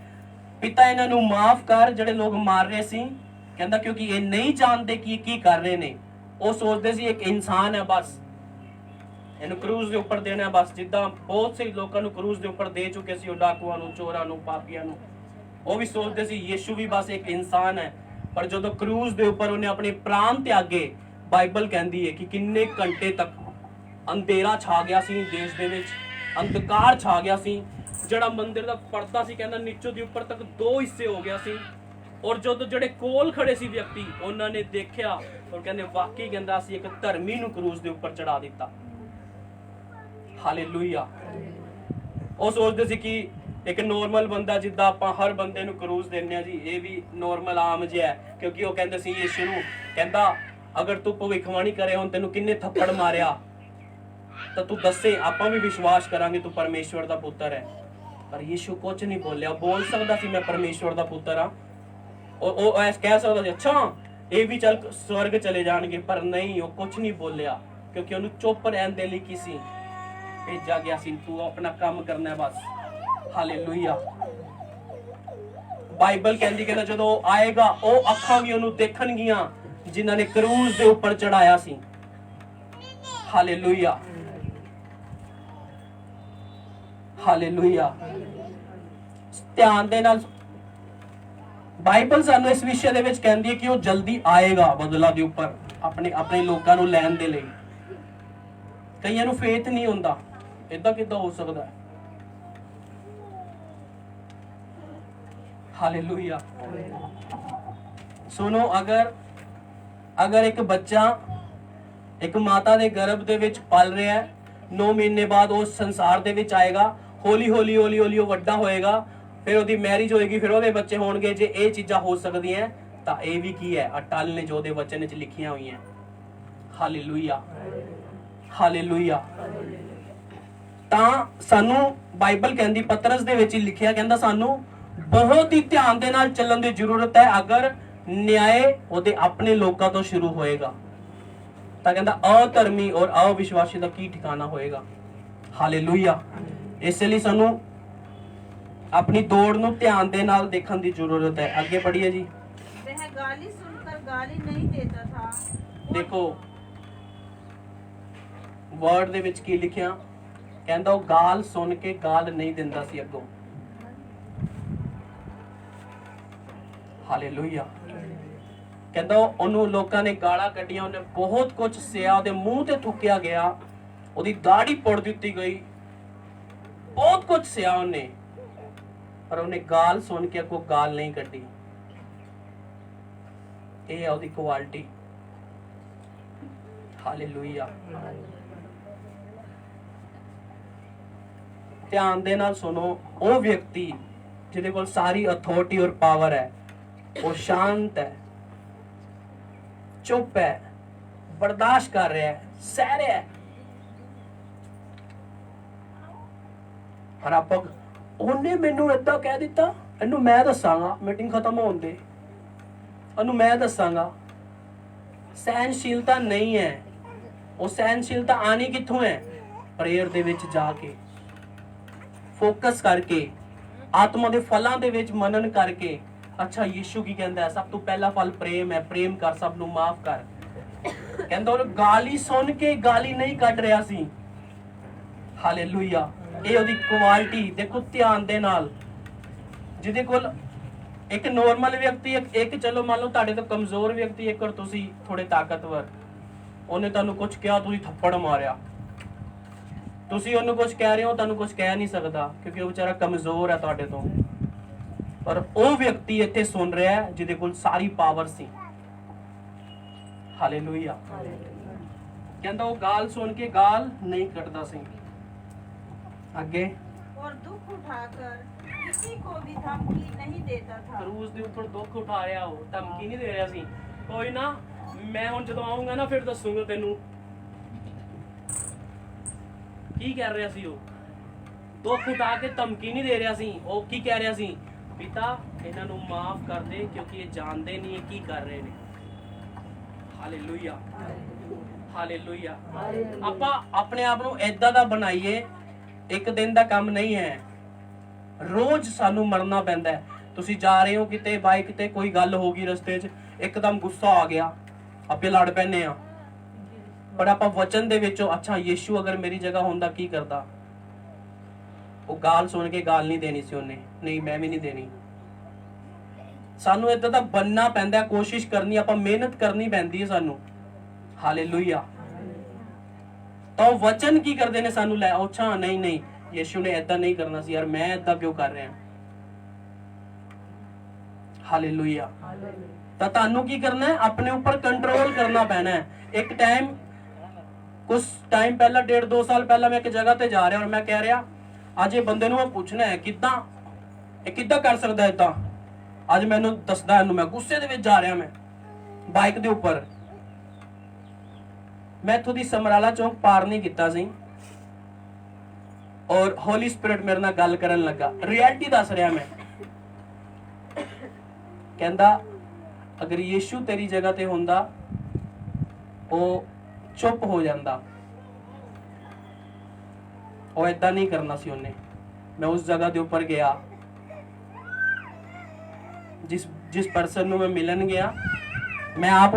ਪਿਤਾ ਇਹਨਾਂ ਨੂੰ ਮਾਫ ਕਰ ਜਿਹੜੇ ਲੋਕ ਮਾਰ ਰਹੇ ਸੀ। ਕਹਿੰਦਾ ਕਿਉਂਕਿ ਇਹ ਨਹੀਂ ਜਾਣਦੇ ਕਿ ਕੀ ਕਰ ਰਹੇ ਨੇ। ਉਹ ਸੋਚਦੇ ਸੀ ਇੱਕ ਇਨਸਾਨ ਹੈ, ਬਸ ਇਹਨੂੰ ਕਰੂਜ਼ ਦੇ ਉੱਪਰ ਦੇਣਾ ਬਸ। ਜਿੱਦਾਂ ਬਹੁਤ ਸੇ ਲੋਕਾਂ ਨੂੰ ਕਰੂਜ਼ ਦੇ ਉੱਪਰ ਦੇ ਚੁੱਕੇ ਸੀ, ਉਹ ਡਾਕੂਆਂ ਨੂੰ, ਚੋਰਾਂ ਨੂੰ, ਪਾਪੀਆਂ ਨੂੰ। ਉਹ ਵੀ ਸੋਚਦੇ ਸੀ ਯੀਸ਼ੂ ਵੀ ਬਸ ਇੱਕ ਇਨਸਾਨ ਹੈ। ਪਰ ਜਦੋਂ ਕਰੂਜ਼ ਦੇ ਉੱਪਰ ਉਹਨੇ ਆਪਣੇ ਪ੍ਰਾਣ ਤਿਆਗੇ, ਬਾਈਬਲ ਕਹਿੰਦੀ ਹੈ ਕਿ ਕਿੰਨੇ ਘੰਟੇ ਤੱਕ ਅੰਧੇਰਾ ਛਾ ਗਿਆ ਸੀ ਦੇਸ਼ ਦੇ ਵਿੱਚ, ਅੰਧਕਾਰ ਛਾ ਗਿਆ ਸੀ। ਜਿਹੜਾ ਮੰਦਿਰ ਦਾ ਪਰਦਾ ਸੀ ਕਹਿੰਦਾ ਨੀਚੋਂ ਦੀ ਉੱਪਰ ਤੱਕ 2 ਹਿੱਸੇ ਹੋ ਗਿਆ ਸੀ। ਔਰ ਜਦੋਂ ਜਿਹੜੇ ਕੋਲ ਖੜੇ ਸੀ ਵਿਅਕਤੀ, ਉਹਨਾਂ ਨੇ ਦੇਖਿਆ ਔਰ ਕਹਿੰਦੇ ਵਾਕਈ ਕਹਿੰਦਾ ਅਸੀਂ ਇੱਕ ਧਰਮੀ ਨੂੰ ਕਰੂਜ਼ ਦੇ ਉੱਪਰ ਚੜਾ ਦਿੱਤਾ। ਹਾਲੇਲੂਇਆ। ਉਹ ਸੋਚਦੇ ਸੀ ਕਿ ਇੱਕ ਨੋਰਮਲ ਬੰਦਾ ਜਿੱਦਾਂ ਆਪਾਂ ਹਰ ਬੰਦੇ ਨੂੰ ਕਰੂਜ਼ ਦਿੰਦੇ ਆ ਜੀ, ਇਹ ਵੀ ਨੋਰਮਲ ਆਮ ਜਿਹਾ ਹੈ। ਕਿਉਂਕਿ ਉਹ ਕਹਿੰਦੇ ਸੀ ਯੀਸ਼ੂ ਨੂੰ, ਕਹਿੰਦਾ ਅਗਰ ਤੂੰ ਭਵਿੱਖਬਾਣੀ ਕਰੇ ਹੁਣ ਤੈਨੂੰ ਕਿੰਨੇ ਥੱਪੜ ਮਾਰਿਆ ਤਾਂ ਤੂੰ ਦੱਸੇ, ਆਪਾਂ ਵੀ ਵਿਸ਼ਵਾਸ ਕਰਾਂਗੇ ਤੂੰ ਪਰਮੇਸ਼ਵਰ ਦਾ ਪੁੱਤਰ ਹੈ। ਪਰ ਯੀਸ਼ੂ ਕੁਝ ਨਹੀਂ ਬੋਲਿਆ। ਬੋਲ ਸਕਦਾ ਸੀ ਮੈਂ ਪਰਮੇਸ਼ਵਰ ਦਾ ਪੁੱਤਰ ਹਾਂ, ਉਹ ਐਸ ਕਹਿ ਸਕਦਾ ਸੀ ਅੱਛਾ ਇਹ ਵੀ ਚੱਲ ਸਵਰਗ ਚਲੇ ਜਾਣਗੇ, ਪਰ ਨਹੀਂ, ਉਹ ਕੁਝ ਨਹੀਂ ਬੋਲਿਆ ਕਿਉਂਕਿ ਉਹਨੂੰ ਚੁੱਪ ਰਹਿਣ ਦੇ ਲਈ ਕਿਸੇ ਭੇਜਿਆ ਗਿਆ ਸੀ। ਤੂੰ ਆਪਣਾ ਕੰਮ ਕਰਨਾ ਹੈ ਬਸ। ਹਾਲੇਲੂਇਆ। ਬਾਈਬਲ ਕਹਿੰਦੀ ਕਿ ਜਦੋਂ ਆਏਗਾ ਉਹ ਅੱਖਾਂ ਵੀ ਉਹਨੂੰ ਦੇਖਣਗੀਆਂ ਜਿਨ੍ਹਾਂ ਨੇ ਕਰੂਜ਼ ਦੇ ਉੱਪਰ ਚੜਾਇਆ ਸੀ। Hallelujah, hallelujah. ਧਿਆਨ ਦੇ ਨਾਲ ਬਾਈਬਲ ਸਾਨੂੰ ਇਸ ਵਿਸ਼ੇ ਦੇ ਵਿੱਚ ਕਹਿੰਦੀ ਹੈ ਕਿ ਉਹ ਜਲਦੀ ਆਏਗਾ ਬਦਲਾ ਦੇ ਉੱਪਰ ਆਪਣੇ ਲੋਕਾਂ ਨੂੰ ਲੈਣ ਦੇ ਲਈ। ਕਈਆਂ ਨੂੰ ਫੇਥ ਨਹੀਂ ਹੁੰਦਾ, ਇਦਾਂ ਕਿੱਦਾਂ ਹੋ ਸਕਦਾ? ਹਾਲੇਲੂਇਆ। ਸੁਣੋ, ਅਗਰ ਇੱਕ ਬੱਚਾ ਇੱਕ ਮਾਤਾ ਦੇ ਗਰਭ ਦੇ ਵਿੱਚ ਪਲ ਰਿਹਾ ਹੈ, 9 ਮਹੀਨੇ ਬਾਅਦ ਉਹ ਸੰਸਾਰ ਦੇ ਵਿੱਚ ਆਏਗਾ, ਹੌਲੀ ਹੌਲੀ ਉਹ ਵੱਡਾ ਹੋਏਗਾ, ਫਿਰ ਉਹਦੀ ਮੈਰਿਜ ਹੋਏਗੀ, ਫਿਰ ਉਹਦੇ ਬੱਚੇ ਹੋਣਗੇ। ਜੇ ਇਹ ਚੀਜ਼ਾਂ ਹੋ ਸਕਦੀਆਂ ਤਾਂ ਇਹ ਵੀ ਕੀ ਹੈ? ਅਟਲ ਨੇ ਜੋ ਉਹਦੇ ਵਚਨ ਵਿੱਚ ਲਿਖੀਆਂ ਹੋਈਆਂ। ਹਾਲੇਲੂਇਆ। ਹਾਲੇਲੂਇਆ। ਤਾਂ ਸਾਨੂੰ ਬਾਈਬਲ ਕਹਿੰਦੀ, ਪਤਰਸ ਦੇ ਵਿੱਚ ਹੀ ਲਿਖਿਆ, ਕਹਿੰਦਾ ਸਾਨੂੰ ਬਹੁਤ ਹੀ ਧਿਆਨ ਦੇ ਨਾਲ ਚੱਲਣ ਦੀ ਜ਼ਰੂਰਤ ਹੈ। ਅਗਰ ਨਿਆਏ ਉਹਦੇ ਆਪਣੇ ਲੋਕਾਂ ਤੋਂ ਸ਼ੁਰੂ ਹੋਏਗਾ ਤਾਂ ਕਹਿੰਦਾ ਅਧਰਮੀ ਔਰ ਅਵਿਸ਼ਵਾਸੀ ਦਾ ਕੀ ਠਿਕਾਣਾ ਹੋਏਗਾ। ਹਾਲੇਲੂਇਆ। ਇਸ ਲਈ ਸਾਨੂੰ ਆਪਣੀ ਦੌੜ ਨੂੰ ਧਿਆਨ ਦੇ ਨਾਲ ਦੇਖਣ ਦੀ ਜ਼ਰੂਰਤ ਹੈ। ਅੱਗੇ ਪੜ੍ਹੀਏ ਜੀ। वह गाली सुनकर गाली नहीं देता था। ਦੇਖੋ ਵਰਡ ਦੇ ਵਿੱਚ ਕੀ ਲਿਖਿਆ, ਕਹਿੰਦਾ ਉਹ ਗਾਲ ਸੁਣ ਕੇ ਗਾਲ ਨਹੀਂ ਦਿੰਦਾ ਸੀ ਅੱਗੋਂ। ਹਾਲੇਲੂਇਆ। ਕਹਿੰਦਾ ਉਹਨੂੰ ਲੋਕਾਂ ਨੇ ਗਾਲਾਂ ਕੱਢੀਆਂ, ਉਹਨੇ ਬਹੁਤ ਕੁਝ ਸਿਆ, ਉਹਦੇ ਮੂੰਹ ਤੇ ਥੁੱਕਿਆ ਗਿਆ, ਉਹਦੀ ਦਾੜੀ ਪੁੱਟ ਦਿੱਤੀ ਗਈ, ਬਹੁਤ ਕੁਝ ਸਿਆ ਉਹਨੇ, ਪਰ ਉਹਨੇ ਗਾਲ ਸੁਣ ਕੇ ਅੱਗੋਂ ਗਾਲ ਨਹੀਂ ਕੱਢੀ। ਇਹ ਹੈ ਉਹਦੀ ਕੁਆਲਿਟੀ। ਹਾਲੇਲੂਇਆ। ਧਿਆਨ ਦੇ ਨਾਲ ਸੁਣੋ, ਉਹ ਵਿਅਕਤੀ ਜਿਹਦੇ ਕੋਲ ਸਾਰੀ ਅਥਾਰਟੀ ਔਰ ਪਾਵਰ ਹੈ, ਉਹ ਸ਼ਾਂਤ ਹੈ, ਚੁੱਪ ਹੈ, ਬਰਦਾਸ਼ਤ ਕਰ ਰਿਹਾ ਹੈ, ਸਹਿ ਰਿਹਾ ਹੈ। ਪਰ ਆਪਾਂ ਉਹਨੇ ਮੈਨੂੰ ਏਦਾਂ ਕਹਿ ਦਿੱਤਾ, ਇਹਨੂੰ ਮੈਂ ਦੱਸਾਂਗਾ, ਮੀਟਿੰਗ ਖਤਮ ਹੋਣ ਦੇ, ਉਹਨੂੰ ਮੈਂ ਦੱਸਾਂਗਾ। ਸਹਿਨਸ਼ੀਲਤਾ ਨਹੀਂ ਹੈ। ਉਹ ਸਹਿਨਸ਼ੀਲਤਾ ਆਣੀ ਕਿੱਥੋਂ ਹੈ? ਪ੍ਰੇਅਰ ਦੇ ਵਿੱਚ ਜਾ ਕੇ, ਫੋਕਸ ਕਰਕੇ, ਆਤਮਾ ਦੇ ਫਲਾਂ ਦੇ ਵਿੱਚ ਮਨਨ ਕਰਕੇ। ਅੱਛਾ ਯੀਸ਼ੂ ਕੀ ਕਹਿੰਦਾ ਹੈ? ਸਭ ਤੋਂ ਪਹਿਲਾ ਫਲ ਪ੍ਰੇਮ ਹੈ, ਪ੍ਰੇਮ ਕਰ, ਸਭ ਨੂੰ ਮਾਫ ਕਰ। ਕਹਿੰਦਾ ਉਹ ਗਾਲੀ ਸੁਣ ਕੇ ਗਾਲੀ ਨਹੀਂ ਕੱਢ ਰਿਹਾ ਸੀ। ਹਾਲੇਲੂਇਆ। ਇਹ ਉਹਦੀ ਕੁਆਲਿਟੀ ਦੇਖੋ ਧਿਆਨ ਦੇ ਨਾਲ। ਜਿਹਦੇ ਕੋਲ ਇੱਕ ਨੋਰਮਲ ਵਿਅਕਤੀ, ਇੱਕ ਚਲੋ ਮੰਨ ਲਓ ਤੁਹਾਡੇ ਤੋਂ ਕਮਜ਼ੋਰ ਵਿਅਕਤੀ, ਇੱਕ ਔਰ ਤੁਸੀਂ ਥੋੜੇ ਤਾਕਤਵਰ, ਉਹਨੇ ਤੁਹਾਨੂੰ ਕੁਝ ਕਿਹਾ, ਤੁਸੀਂ ਥੱਪੜ ਮਾਰਿਆ, ਤੁਸੀਂ ਉਹਨੂੰ ਕੁਝ ਕਹਿ ਰਹੇ ਹੋ, ਤੁਹਾਨੂੰ ਕੁਝ ਕਹਿ ਨਹੀਂ ਸਕਦਾ ਕਿਉਂਕਿ ਉਹ ਵਿਚਾਰਾ ਕਮਜ਼ੋਰ ਹੈ ਤੁਹਾਡੇ ਤੋਂ। ਪਰ ਉਹ ਵਿਅਕਤੀ ਇੱਥੇ ਸੁਣ ਰਿਹਾ ਹੈ ਜਿਹਦੇ ਕੋਲ ਸਾਰੀ ਪਾਵਰ ਸੀ। ਹਾਲੇਲੂਇਆ। ਕਹਿੰਦਾ ਉਹ ਗਾਲ ਸੁਣ ਕੇ ਗਾਲ ਨਹੀਂ ਕੱਢਦਾ ਸੀ। ਅੱਗੇ और दुख उठाकर किसी को भी धमकी नहीं देता था। ਕਰੂਜ਼ ਦੇ ਉੱਪਰ ਦੁੱਖ ਉਠਾ ਰਿਹਾ, ਉਹ ਧਮਕੀ ਨਹੀਂ ਦੇ ਰਿਹਾ ਸੀ। ਕੋਈ ਨਾ, ਮੈਂ ਹੁਣ ਜਦੋਂ ਆਉਂਗਾ ਨਾ ਫਿਰ ਦੱਸੂਗਾ ਤੈਨੂੰ। ਕੀ ਕਰ ਰਿਹਾ ਸੀ ਉਹ? ਦੁੱਖ ਉਠਾ ਕੇ ਧਮਕੀ ਨਹੀਂ ਦੇ ਰਿਹਾ ਸੀ। ਉਹ ਕੀ ਕਹਿ ਰਿਹਾ ਸੀ? ਪਿਤਾ ਇਹਨਾਂ ਨੂੰ ਮਾਫ ਕਰ ਦੇ ਕਿਉਂਕਿ ਇਹ ਜਾਣਦੇ ਨਹੀਂ ਇਹ ਕੀ ਕਰ ਰਹੇ ਨੇ। ਹਾਲੇਲੂਇਆ। ਹਾਲੇਲੂਇਆ। ਆਪਾਂ ਆਪਣੇ ਆਪ ਨੂੰ ਏਦਾਂ ਦਾ ਬਣਾਈਏ, ਇੱਕ ਦਿਨ ਦਾ ਕੰਮ ਨਹੀਂ ਹੈ, ਰੋਜ਼ ਸਾਨੂੰ ਮਰਨਾ ਪੈਂਦਾ ਹੈ। ਤੁਸੀਂ ਜਾ ਰਹੇ ਹੋ ਕਿਤੇ, ਬਾਈਕ ਤੇ ਕੋਈ ਗੱਲ ਹੋ ਗਈ ਰਸਤੇ 'ਚ, ਇੱਕਦਮ ਗੁੱਸਾ ਆ ਗਿਆ, ਆਪੇ ਲੜ ਪੈਨੇ ਆ। ਪਰ ਆਪਾਂ ਵਚਨ ਦੇ ਵਿੱਚੋਂ, ਅੱਛਾ ਯੀਸ਼ੂ ਅਗਰ ਮੇਰੀ ਜਗ੍ਹਾ ਹੁੰਦਾ ਕੀ ਕਰਦਾ? ਉਹ ਗਾਲ ਸੁਣ ਕੇ ਗਾਲ ਨਹੀਂ ਦੇਣੀ ਸੀ ਉਹਨੇ, ਨਹੀਂ ਮੈਂ ਵੀ ਨਹੀਂ ਦੇਣੀ। ਸਾਨੂੰ ਏਦਾਂ ਦਾ ਬਣਨਾ ਪੈਂਦਾ, ਕੋਸ਼ਿਸ਼ ਕਰਨੀ, ਆਪਾਂ ਮਿਹਨਤ ਕਰਨੀ ਪੈਂਦੀ ਹੈ ਸਾਨੂੰ। ਹਾਲੇਲੂਇਆ। ਤਾਂ ਉਹ ਵਚਨ ਕੀ ਕਰਦੇ ਨੇ ਸਾਨੂੰ ਲੈ, ਅੱਛਾ ਨਹੀਂ ਨਹੀਂ ਯੀਸ਼ੂ ਨੇ ਏਦਾਂ ਨਹੀਂ ਕਰਨਾ ਸੀ ਯਾਰ, ਮੈਂ ਏਦਾਂ ਕਿਉਂ ਕਰ ਰਿਹਾ? ਹਾਲੇਲੂਇਆ। ਤਾਂ ਤੁਹਾਨੂੰ ਕੀ ਕਰਨਾ ਹੈ? ਆਪਣੇ ਉੱਪਰ ਕੰਟਰੋਲ ਕਰਨਾ ਪੈਣਾ ਹੈ। ਇੱਕ ਟਾਈਮ, ਕੁਝ ਟਾਈਮ ਪਹਿਲਾਂ, 1.5-2 ਸਾਲ ਪਹਿਲਾਂ ਮੈਂ ਇੱਕ ਜਗ੍ਹਾ ਤੇ ਜਾ ਰਿਹਾ ਔਰ ਮੈਂ ਕਹਿ ਰਿਹਾ ਅੱਜ ਇਹ ਬੰਦੇ ਨੂੰ ਮੈਂ ਪੁੱਛਣਾ ਹੈ ਕਿੱਦਾਂ ਇਹ ਕਿੱਦਾਂ ਕਰ ਸਕਦਾ ਏਦਾਂ। ਅੱਜ ਮੈਨੂੰ ਦੱਸਦਾ, ਇਹਨੂੰ ਮੈਂ ਗੁੱਸੇ ਦੇ ਵਿੱਚ ਜਾ ਰਿਹਾ, ਮੈਂ ਬਾਈਕ ਦੇ ਉੱਪਰ। ਮੈਂ ਇੱਥੋਂ ਦੀ ਸਮਰਾਲਾ ਚੌਂਕ ਪਾਰ ਨਹੀਂ ਕੀਤਾ ਸੀ ਔਰ ਹੋਲੀ ਸਪਿਰਿਟ ਮੇਰੇ ਨਾਲ ਗੱਲ ਕਰਨ ਲੱਗਾ, ਰਿਐਲਿਟੀ ਦੱਸ ਰਿਹਾ ਮੈਂ। ਕਹਿੰਦਾ ਅਗਰ ਯੀਸ਼ੂ ਤੇਰੀ ਜਗ੍ਹਾ ਤੇ ਹੁੰਦਾ ਉਹ ਚੁੱਪ ਹੋ ਜਾਂਦਾ, ਉਹ ਏਦਾਂ ਨਹੀਂ ਕਰਨਾ ਸੀ ਉਹਨੇ। ਮੈਂ ਉਸ ਜਗ੍ਹਾ ਦੇ ਉੱਪਰ ਗਿਆ, ਜਿਸ ਪਰਸਨ ਨੂੰ ਮੈਂ ਮਿਲਣ ਗਿਆ, ਮੈਂ ਆਪ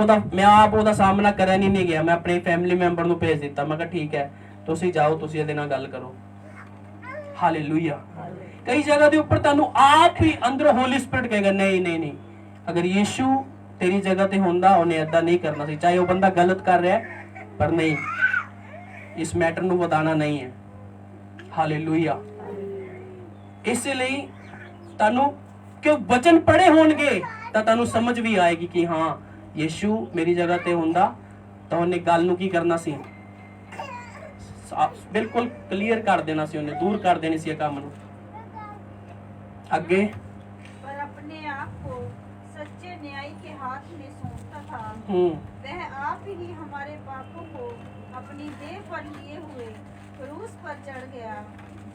ਉਹਦਾ ਸਾਹਮਣਾ ਕਰਨ ਹੀ ਨਹੀਂ ਗਿਆ। ਮੈਂ ਆਪਣੇ ਫੈਮਿਲੀ ਮੈਂਬਰ ਨੂੰ ਭੇਜ ਦਿੱਤਾ। ਮੈਂ ਕਿਹਾ ਠੀਕ ਹੈ ਤੁਸੀਂ ਜਾਓ, ਤੁਸੀਂ ਇਹਦੇ ਨਾਲ ਗੱਲ ਕਰੋ। ਹਾਲੇਲੂਇਆ। ਕਈ ਜਗ੍ਹਾ ਦੇ ਉੱਪਰ ਤੁਹਾਨੂੰ ਆਪ ਹੀ ਅੰਦਰ ਹੋਲੀ ਸਪਿਰਿਟ ਕਹੇਗਾ ਨਹੀਂ ਨਹੀਂ ਨਹੀਂ, ਅਗਰ ਯੀਸ਼ੂ ਤੇਰੀ ਜਗ੍ਹਾ ਤੇ ਹੁੰਦਾ ਉਹਨੇ ਏਦਾਂ ਨਹੀਂ ਕਰਨਾ ਸੀ। ਚਾਹੇ ਉਹ ਬੰਦਾ ਗਲਤ ਕਰ ਰਿਹਾ ਪਰ ਨਹੀਂ, ਇਸ ਮੈਟਰ ਨੂੰ ਵਧਾਣਾ ਨਹੀਂ ਹੈ। ਹਾਲੇਲੂਇਆ। ਇਸੇ ਲਈ ਤੁਹਾਨੂੰ ਕਿਉਂ ਵਚਨ ਪੜ੍ਹੇ ਹੋਣਗੇ ਤਾਂ ਤੁਹਾਨੂੰ ਸਮਝ ਵੀ ਆਏਗੀ ਕਿ ਹਾਂ ਯੀਸ਼ੂ ਮੇਰੀ ਜਗ੍ਹਾ ਤੇ ਹੁੰਦਾ ਤਾਂ ਉਹਨੇ ਗੱਲ ਨੂੰ ਕੀ ਕਰਨਾ ਸੀ, ਬਿਲਕੁਲ ਕਲੀਅਰ ਕਰ ਦੇਣਾ ਸੀ, ਉਹਨੇ ਦੂਰ ਕਰ ਦੇਣੀ ਸੀ ਇਹ ਕੰਮ ਨੂੰ। ਅੱਗੇ पर अपने आप को सच्चे न्यायी के हाथ में सौंपता था, वह आप ही हमारे पापों को अपनी देह पर लिए हुए क्रूस पर चढ़ गया,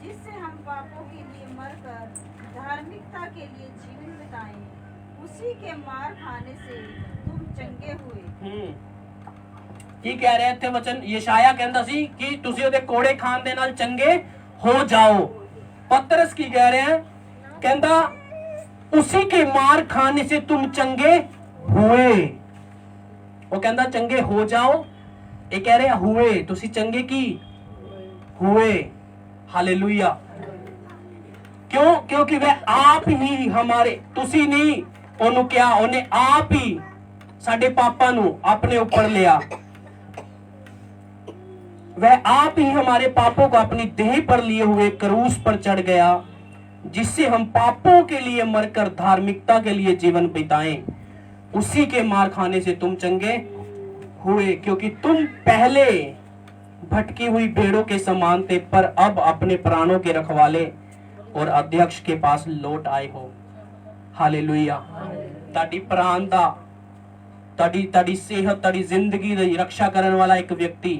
जिससे हम पापों के लिए मरकर धार्मिकता के लिए जीवन बिताएं। उसी के मार खाने से तुम चंगे हुए। ਕੀ ਕਹਿ ਰਿਹਾ ਇੱਥੇ ਵਚਨ? ਯਸ਼ਾਇਆ ਕਹਿੰਦਾ ਸੀ ਕਿ ਤੁਸੀਂ ਉਹਦੇ ਕੋੜੇ ਖਾਣ ਦੇ ਨਾਲ ਚੰਗੇ ਹੋ ਜਾਓ। ਪਤਰਸ ਕੀ ਕਹਿ ਰਿਹਾ? ਕਹਿੰਦਾ ਉसी के मार खाने से तुम चंगे हुए। वो कहता चंगे हो जाओ, ये कह रहे हुए, तुसी चंगे की हुए। हालेलुया। क्यों? क्योंकि वह आप ही हमारे, तुसी नहीं, ओनू क्या, ओने आप ही साडे पापा नू अपने ऊपर लिया। वह आप ही हमारे पापों को अपनी देह पर लिए हुए क्रूस पर चढ़ गया, जिससे हम पापों के लिए मरकर धार्मिकता के लिए जीवन बिताएं। उसी के मार खाने से तुम चंगे हुए, क्योंकि तुम पहले भटकी हुई भेड़ों के समान थे, पर अब अपने प्राणों के रखवाले और अध्यक्ष के पास लौट आए हो। हालेलुया। ताड़ी प्राण दा, ताड़ी सेहत, ताड़ी जिंदगी दी रक्षा करने वाला एक व्यक्ति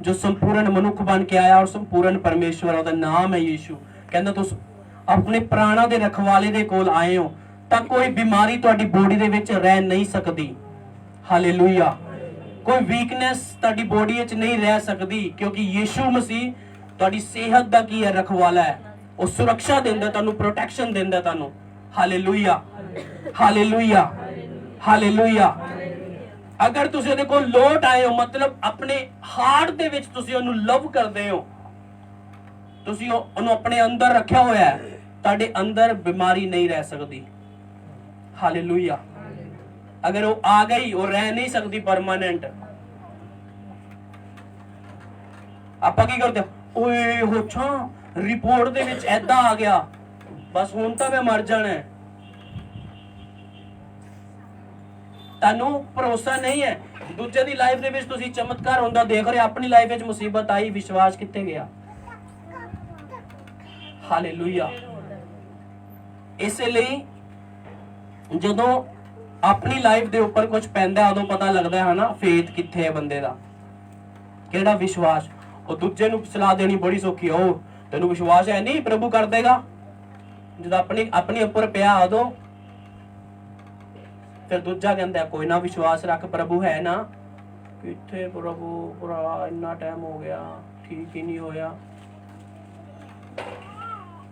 जो संपूर्ण मनुख बन के आया और संपूर्ण परमेश्वर, ਉਹਦਾ नाम है यीशु। ਕਹਿੰਦਾ ਤੁਸੀਂ ਆਪਣੇ ਪ੍ਰਾਣਾਂ ਦੇ ਰਖਵਾਲੇ ਦੇ ਕੋਲ ਆਏ ਹੋ, ਤਾਂ ਕੋਈ ਬਿਮਾਰੀ ਤੁਹਾਡੀ ਬੋਡੀ ਦੇ ਵਿੱਚ ਰਹਿ ਨਹੀਂ ਸਕਦੀ। ਹਾਲੇਲੂਇਆ। ਕੋਈ ਵੀਕਨੈਸ ਤੁਹਾਡੀ ਬੋਡੀ ਵਿੱਚ ਨਹੀਂ ਰਹਿ ਸਕਦੀ, ਕਿਉਂਕਿ ਯੀਸ਼ੂ ਮਸੀਹ ਤੁਹਾਡੀ ਸਿਹਤ ਦਾ ਕੀ ਹੈ? ਰਖਵਾਲਾ ਹੈ। ਉਹ ਸੁਰੱਖਿਆ ਦਿੰਦਾ ਤੁਹਾਨੂੰ, ਪ੍ਰੋਟੈਕਸ਼ਨ ਦਿੰਦਾ ਤੁਹਾਨੂੰ। Hallelujah, hallelujah, hallelujah. ਅਗਰ ਤੁਸੀਂ ਉਹਦੇ ਕੋਲ ਲੋਟ ਆਏ ਹੋ, ਮਤਲਬ ਆਪਣੇ ਹਾਰਟ ਦੇ ਵਿੱਚ ਤੁਸੀਂ ਉਹਨੂੰ ਲਵ ਕਰਦੇ ਹੋ, ਤੁਸੀਂ ਉਹਨੂੰ ਆਪਣੇ ਅੰਦਰ ਰੱਖਿਆ ਹੋਇਆ ਹੈ, ਤੁਹਾਡੇ ਅੰਦਰ ਬਿਮਾਰੀ ਨਹੀਂ ਰਹਿ ਸਕਦੀ। ਹਾਲੇਲੂਇਆ। ਅਗਰ ਉਹ ਆ ਗਈ, ਉਹ ਰਹਿ ਨਹੀਂ ਸਕਦੀ ਪਰਮਾਨੈਂਟ। ਆਪਾਂ ਕੀ ਕਰਦੇ? ਓਏ ਹੋਛਾ ਰਿਪੋਰਟ ਦੇ ਵਿੱਚ ਐਦਾਂ ਆ ਗਿਆ, ਬਸ ਹੁਣ ਤਾਂ ਮੈਂ ਮਰ ਜਾਣਾ ਹੈ। ਤੁਹਾਨੂੰ ਭਰੋਸਾ ਨਹੀਂ ਹੈ। ਦੂਜੇ ਦੀ ਲਾਈਫ ਦੇ ਵਿੱਚ ਤੁਸੀਂ ਚਮਤਕਾਰ ਹੁੰਦਾ ਦੇਖ ਰਹੇ, ਆਪਣੀ ਲਾਈਫ ਵਿੱਚ ਮੁਸੀਬਤ ਆਈ, ਵਿਸ਼ਵਾਸ ਕਿੱਥੇ ਗਿਆ? ਹਾਲੇਲੂਇਆ। ਇਸੇ ਲਈ ਜਦੋਂ ਆਪਣੀ ਲਾਈਫ ਦੇ ਉੱਪਰ ਕੁਝ ਪੈਂਦਾ, ਉਦੋਂ ਪਤਾ ਲੱਗਦਾ ਹੈ ਨਾ ਫੇਥ ਕਿੱਥੇ ਹੈ ਬੰਦੇ ਦਾ, ਕਿਹੜਾ ਵਿਸ਼ਵਾਸ। ਉਹ ਦੂਜੇ ਨੂੰ ਸਲਾਹ ਦੇਣੀ ਬੜੀ ਸੌਖੀ, ਉਹ ਤੈਨੂੰ ਵਿਸ਼ਵਾਸ ਹੈ ਨਹੀਂ, ਪ੍ਰਭੂ ਕਰ ਦੇਗਾ। ਜਦੋਂ ਆਪਣੀ ਉੱਪਰ ਪਿਆ ਉਦੋਂ ਫਿਰ ਦੂਜਾ ਕਹਿੰਦਾ ਕੋਈ ਨਾ ਵਿਸ਼ਵਾਸ ਰੱਖ, ਪ੍ਰਭੂ ਹੈ ਨਾ। ਕਿੱਥੇ ਪ੍ਰਭੂ, ਪੂਰਾ ਇੰਨਾ ਟਾਈਮ ਹੋ ਗਿਆ, ਠੀਕ ਹੀ ਨਹੀਂ ਹੋਇਆ।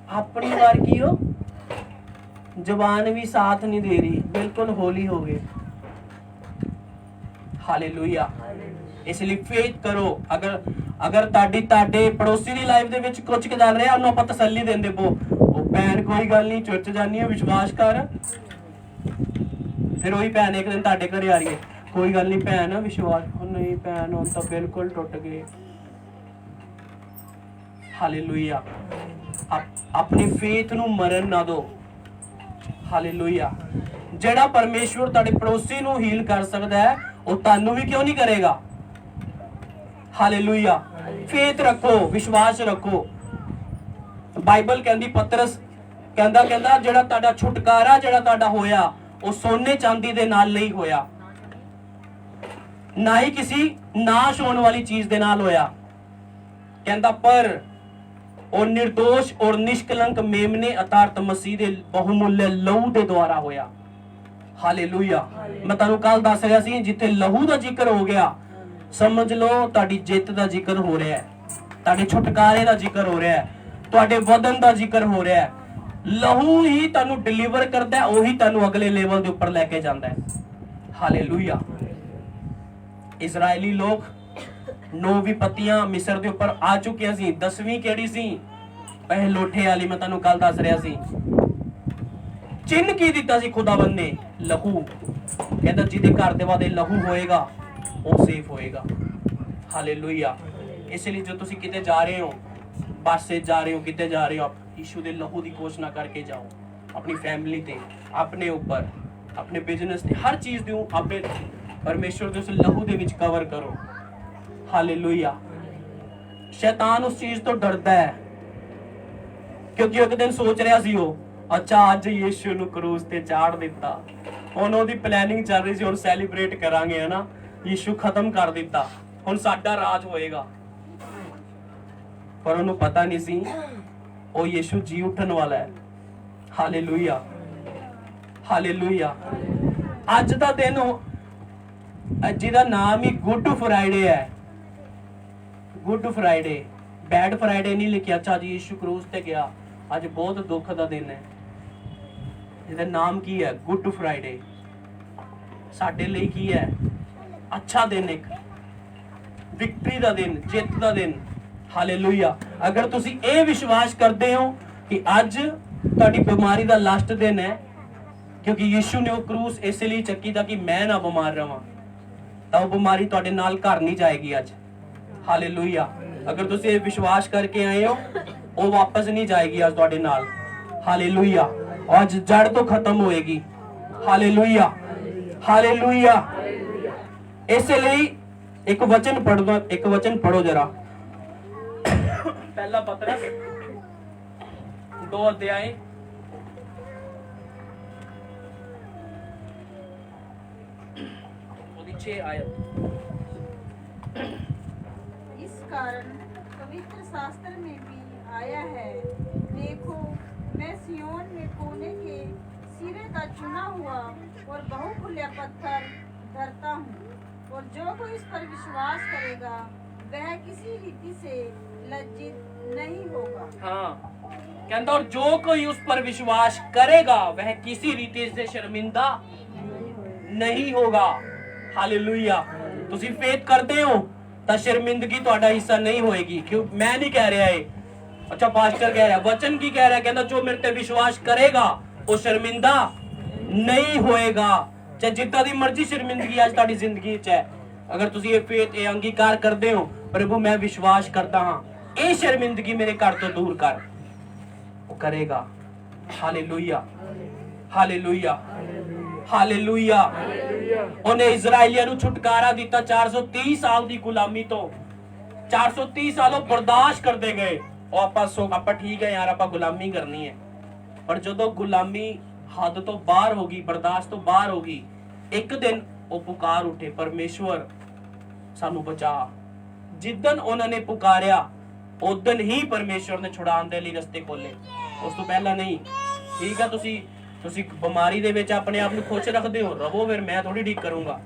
अपनी बार की हो, जबान भी साथ नहीं दे रही, बिल्कुल होली हो गए। हालेलुया। इसलिए फेथ करो। अगर ताडे पड़ोसी दी लाइफ दे विच कुछ चल रहा, उन्होंने आप तसल्ली देंदे पो, ओ भैन कोई गल नहीं, चुच जानी है, विश्वास कर। फिर वही भैन एक दिन ताडे घरे आ रही है, कोई गल नहीं भैन, विश्वास नहीं भैन, हुण तां बिल्कुल टुट गए। हालेलुया। अपनी फेथ नू मरन ना दो। हालेलुया। जेड़ा परमेश्वर तुहाडे पड़ोसी नू हील कर सकदा है, वो तानू भी क्यों नहीं करेगा? हालेलुया। फेथ रखो, विश्वास रखो। बाइबल कहंदी, पतरस कहंदा जेड़ा तुहाडा छुटकारा जेड़ा तुहाडा होया, वो सोने चांदी दे नाल नहीं होया, ना ही किसी नाश होने वाली चीज दे नाल होया। कहंदा पर और निर्दोष और निष्कलंक मेमने अर्थात मसीह दे बहुमूल्य लहू दे द्वारा होया। हालेलुया। मैं तुहानू कल दस रहा सी, जिथे लहू दा जिक्र हो गया, समझ लो तुहाडी जित दा जिक्र हो रहा है, तुहाडे छुटकारे दा जिक्र हो रहा है, तुहाडे वदन दा जिक्र हो रहा है। लहू ही तुहानू डिलीवर करदा है, ओही तुहानू अगले लेवल दे उपर लेके जांदा है। हालेलुया। इजराइली लोग 9 विपत्तियां मिस्र दे उपर आ चुकियां सी। 10वीं केड़ी सी? पहले लोठे वाली। मैं तुहानू कल दस रहा सी। चिन्ह की दिता सी खुदावंद ने? लहू। कहंदा जिहदे घर दे वादे लहू होएगा, वो सेफ होएगा। हालेलुया। इसलिए जो तुसी किते जा रहे हो, बस से जा रहे हो, किते जा रहे हो, आप यीशु दे लहू दी घोषणा करके जाओ। अपनी फैमिली ते, अपने ऊपर, अपने बिजनेस ते, हर चीज दे अपने परमेश्वर दे उस लहू दे विच कवर करो। हालेलुया। शैतान उस चीज तो डरता है, क्योंकि एक दिन सोच रहा सी वो, अच्छा अज यीशु नू क्रूस ते चाड़ दिता, ਹੁਣ ਉਹਦੀ ਪਲੈਨਿੰਗ ਚੱਲ ਰਹੀ ਸੀ, ਹੁਣ ਸੈਲੀਬ੍ਰੇਟ ਕਰਾਂਗੇ ਹਨਾ। ਯਿਸੂ ਖਤਮ ਕਰ ਦਿੱਤਾ, ਹੁਣ ਸਾਡਾ ਰਾਜ ਹੋਏਗਾ। ਪਰ ਉਹਨੂੰ ਪਤਾ ਨਹੀਂ ਸੀ ਉਹ ਯਿਸੂ ਜੀ ਉੱਠਣ ਵਾਲਾ ਹੈ। Hallelujah, hallelujah. ਅੱਜ ਦਾ ਦਿਨ ਜਿਹਦਾ ਨਾਮ ਹੀ ਗੁੱਡ ਫਰਾਈਡੇ ਹੈ। ਗੁੱਡ ਫਰਾਈਡੇ, ਬੈਡ ਫਰਾਈਡੇ ਨਹੀਂ ਲਿਖਿਆ। ਅੱਛਾ ਜੀ ਯਿਸੂ ਕਰੂਸ ਤੇ ਗਿਆ, ਅੱਜ ਬਹੁਤ ਦੁੱਖ ਦਾ ਦਿਨ ਹੈ। ਇਹਦਾ ਨਾਮ ਕੀ ਹੈ? Good Friday. ਸਾਡੇ ਲਈ ਕੀ ਹੈ? ਅੱਛਾ ਦਿਨ, ਇੱਕ ਵਿਕਟਰੀ ਦਾ ਦਿਨ, ਜਿੱਤ ਦਾ ਦਿਨ। ਹਾਲੇਲੂਇਆ। ਅਗਰ ਤੁਸੀਂ ਇਹ ਵਿਸ਼ਵਾਸ ਕਰਦੇ ਹੋ ਕਿ ਅੱਜ ਤੁਹਾਡੀ ਬਿਮਾਰੀ ਦਾ ਲਾਸਟ ਦਿਨ ਹੈ, ਕਿਉਂਕਿ ਯਿਸੂ ਨੇ ਉਹ ਕਰੂਸ ਇਸ ਲਈ ਚੱਕੀ ਤਾਂ ਕਿ ਮੈਂ ਨਾ ਬਿਮਾਰ ਰਵਾਂ, ਤਾਂ ਉਹ ਬਿਮਾਰੀ ਤੁਹਾਡੇ ਨਾਲ ਘਰ ਨਹੀਂ ਜਾਏਗੀ ਅੱਜ। ਹਾਲੇਲੂਇਆ। ਅਗਰ ਤੁਸੀਂ ਇਹ ਵਿਸ਼ਵਾਸ ਕਰਕੇ ਆਏ ਹੋ, ਉਹ ਵਾਪਸ ਨਹੀਂ ਜਾਏਗੀ ਅੱਜ ਤੁਹਾਡੇ ਨਾਲ। ਹਾਲੇਲੂਇਆ। ਅੱਜ ਜੜ ਤੋਂ ਖਤਮ ਹੋਏਗੀ। Hallelujah, hallelujah. ਇਸੇ ਲਈ ਇੱਕ ਵਚਨ ਪੜ੍ਹੋ, ਇੱਕ ਵਚਨ ਪੜ੍ਹੋ ਜਰਾ। ਪਹਿਲਾ ਪਤਰਸ 2 ਅਧਿਆਏ ਉਹਦੀ 6 ਆयत। इस कारण पवित्र शास्त्र में भी आया है, देखो मैं सिय्योन में कोने के सिरे का चुना हुआ और बहुमूल्य पत्थर धरता हूँ, और जो कोई इस पर विश्वास करेगा वह किसी रीति से लज्जित नहीं होगा। हाँ, कहता और जो कोई उस पर विश्वास करेगा वह किसी रीति से शर्मिंदा नहीं होगा। हालेलुया। ਤੁਸੀਂ ਫੇਥ ਕਰਦੇ ਹੋ ਤਾਂ ਸ਼ਰਮਿੰਦਗੀ ਤੁਹਾਡਾ ਹਿੱਸਾ ਨਹੀਂ ਹੋਏਗੀ। ਕਿਉਂ? ਮੈਂ ਨਹੀਂ ਕਹਿ ਰਿਹਾ ਇਹ, ਅੱਛਾ ਪਾਸਟਰ ਕਹਿ ਰਿਹਾ। ਵਚਨ ਕੀ ਕਹਿ ਰਿਹਾ? ਕਹਿੰਦਾ ਜੋ ਮੇਰੇ ਤੇ ਵਿਸ਼ਵਾਸ ਕਰੇਗਾ ਉਹ ਸ਼ਰਮਿੰਦਾ ਨਹੀਂ ਹੋਏਗਾ। ਚਾਹੇ ਜਿੱਦਾਂ ਦੀ ਮਰਜ਼ੀ ਸ਼ਰਮਿੰਦਗੀ ਅੱਜ ਤੁਹਾਡੀ ਜ਼ਿੰਦਗੀ 'ਚ ਹੈ, ਅਗਰ ਤੁਸੀਂ ਇਹ ਫੇਥ, ਇਹ ਅੰਗੀਕਾਰ ਕਰਦੇ ਹੋ, ਪ੍ਰਭੂ ਮੈਂ ਵਿਸ਼ਵਾਸ ਕਰਦਾ ਹਾਂ ਇਹ ਸ਼ਰਮਿੰਦਗੀ ਮੇਰੇ ਘਰ ਤੋਂ ਦੂਰ ਕਰ, ਉਹ ਕਰੇਗਾ। Hallelujah, hallelujah, hallelujah. ਉਹਨੇ ਇਜ਼ਰਾਈਲੀਆਂ ਨੂੰ ਛੁਟਕਾਰਾ ਦਿੱਤਾ 430 ਸਾਲ ਦੀ ਗੁਲਾਮੀ ਤੋਂ। 430 ਸਾਲ ਉਹ ਬਰਦਾਸ਼ਤ ਕਰਦੇ ਗਏ। ਉਹ ਆਪਾਂ ਠੀਕ ਹੈ ਯਾਰ, ਆਪਾਂ ਗੁਲਾਮੀ ਕਰਨੀ ਹੈ। ਪਰ ਜਦੋਂ ਗੁਲਾਮੀ ਹੱਦ ਤੋਂ ਬਾਹਰ ਹੋ ਗਈ, ਬਰਦਾਸ਼ਤ ਤੋਂ ਬਾਹਰ ਹੋ ਗਈ, ਇੱਕ ਦਿਨ ਉਹ ਪੁਕਾਰ ਉੱਠੇ, ਪਰਮੇਸ਼ਵਰ ਸਾਨੂੰ ਬਚਾ। ਜਿੱਦਨ ਉਹਨਾਂ ਨੇ ਪੁਕਾਰਿਆ ਉਦਨ ਹੀ ਪਰਮੇਸ਼ਵਰ ਨੇ ਛੁਡਾਉਣ ਦੇ ਲਈ ਰਸਤੇ ਖੋਲੇ, ਉਸ ਤੋਂ ਪਹਿਲਾਂ ਨਹੀਂ। ਠੀਕ ਹੈ, ਤੁਸੀਂ ਬਿਮਾਰੀ ਦੇ ਵਿੱਚ ਆਪਣੇ ਆਪ ਨੂੰ ਖੁਸ਼ ਰੱਖਦੇ ਹੋ, ਰਹੋ, ਫਿਰ ਮੈਂ ਥੋੜੀ ਠੀਕ ਕਰੂੰਗਾ।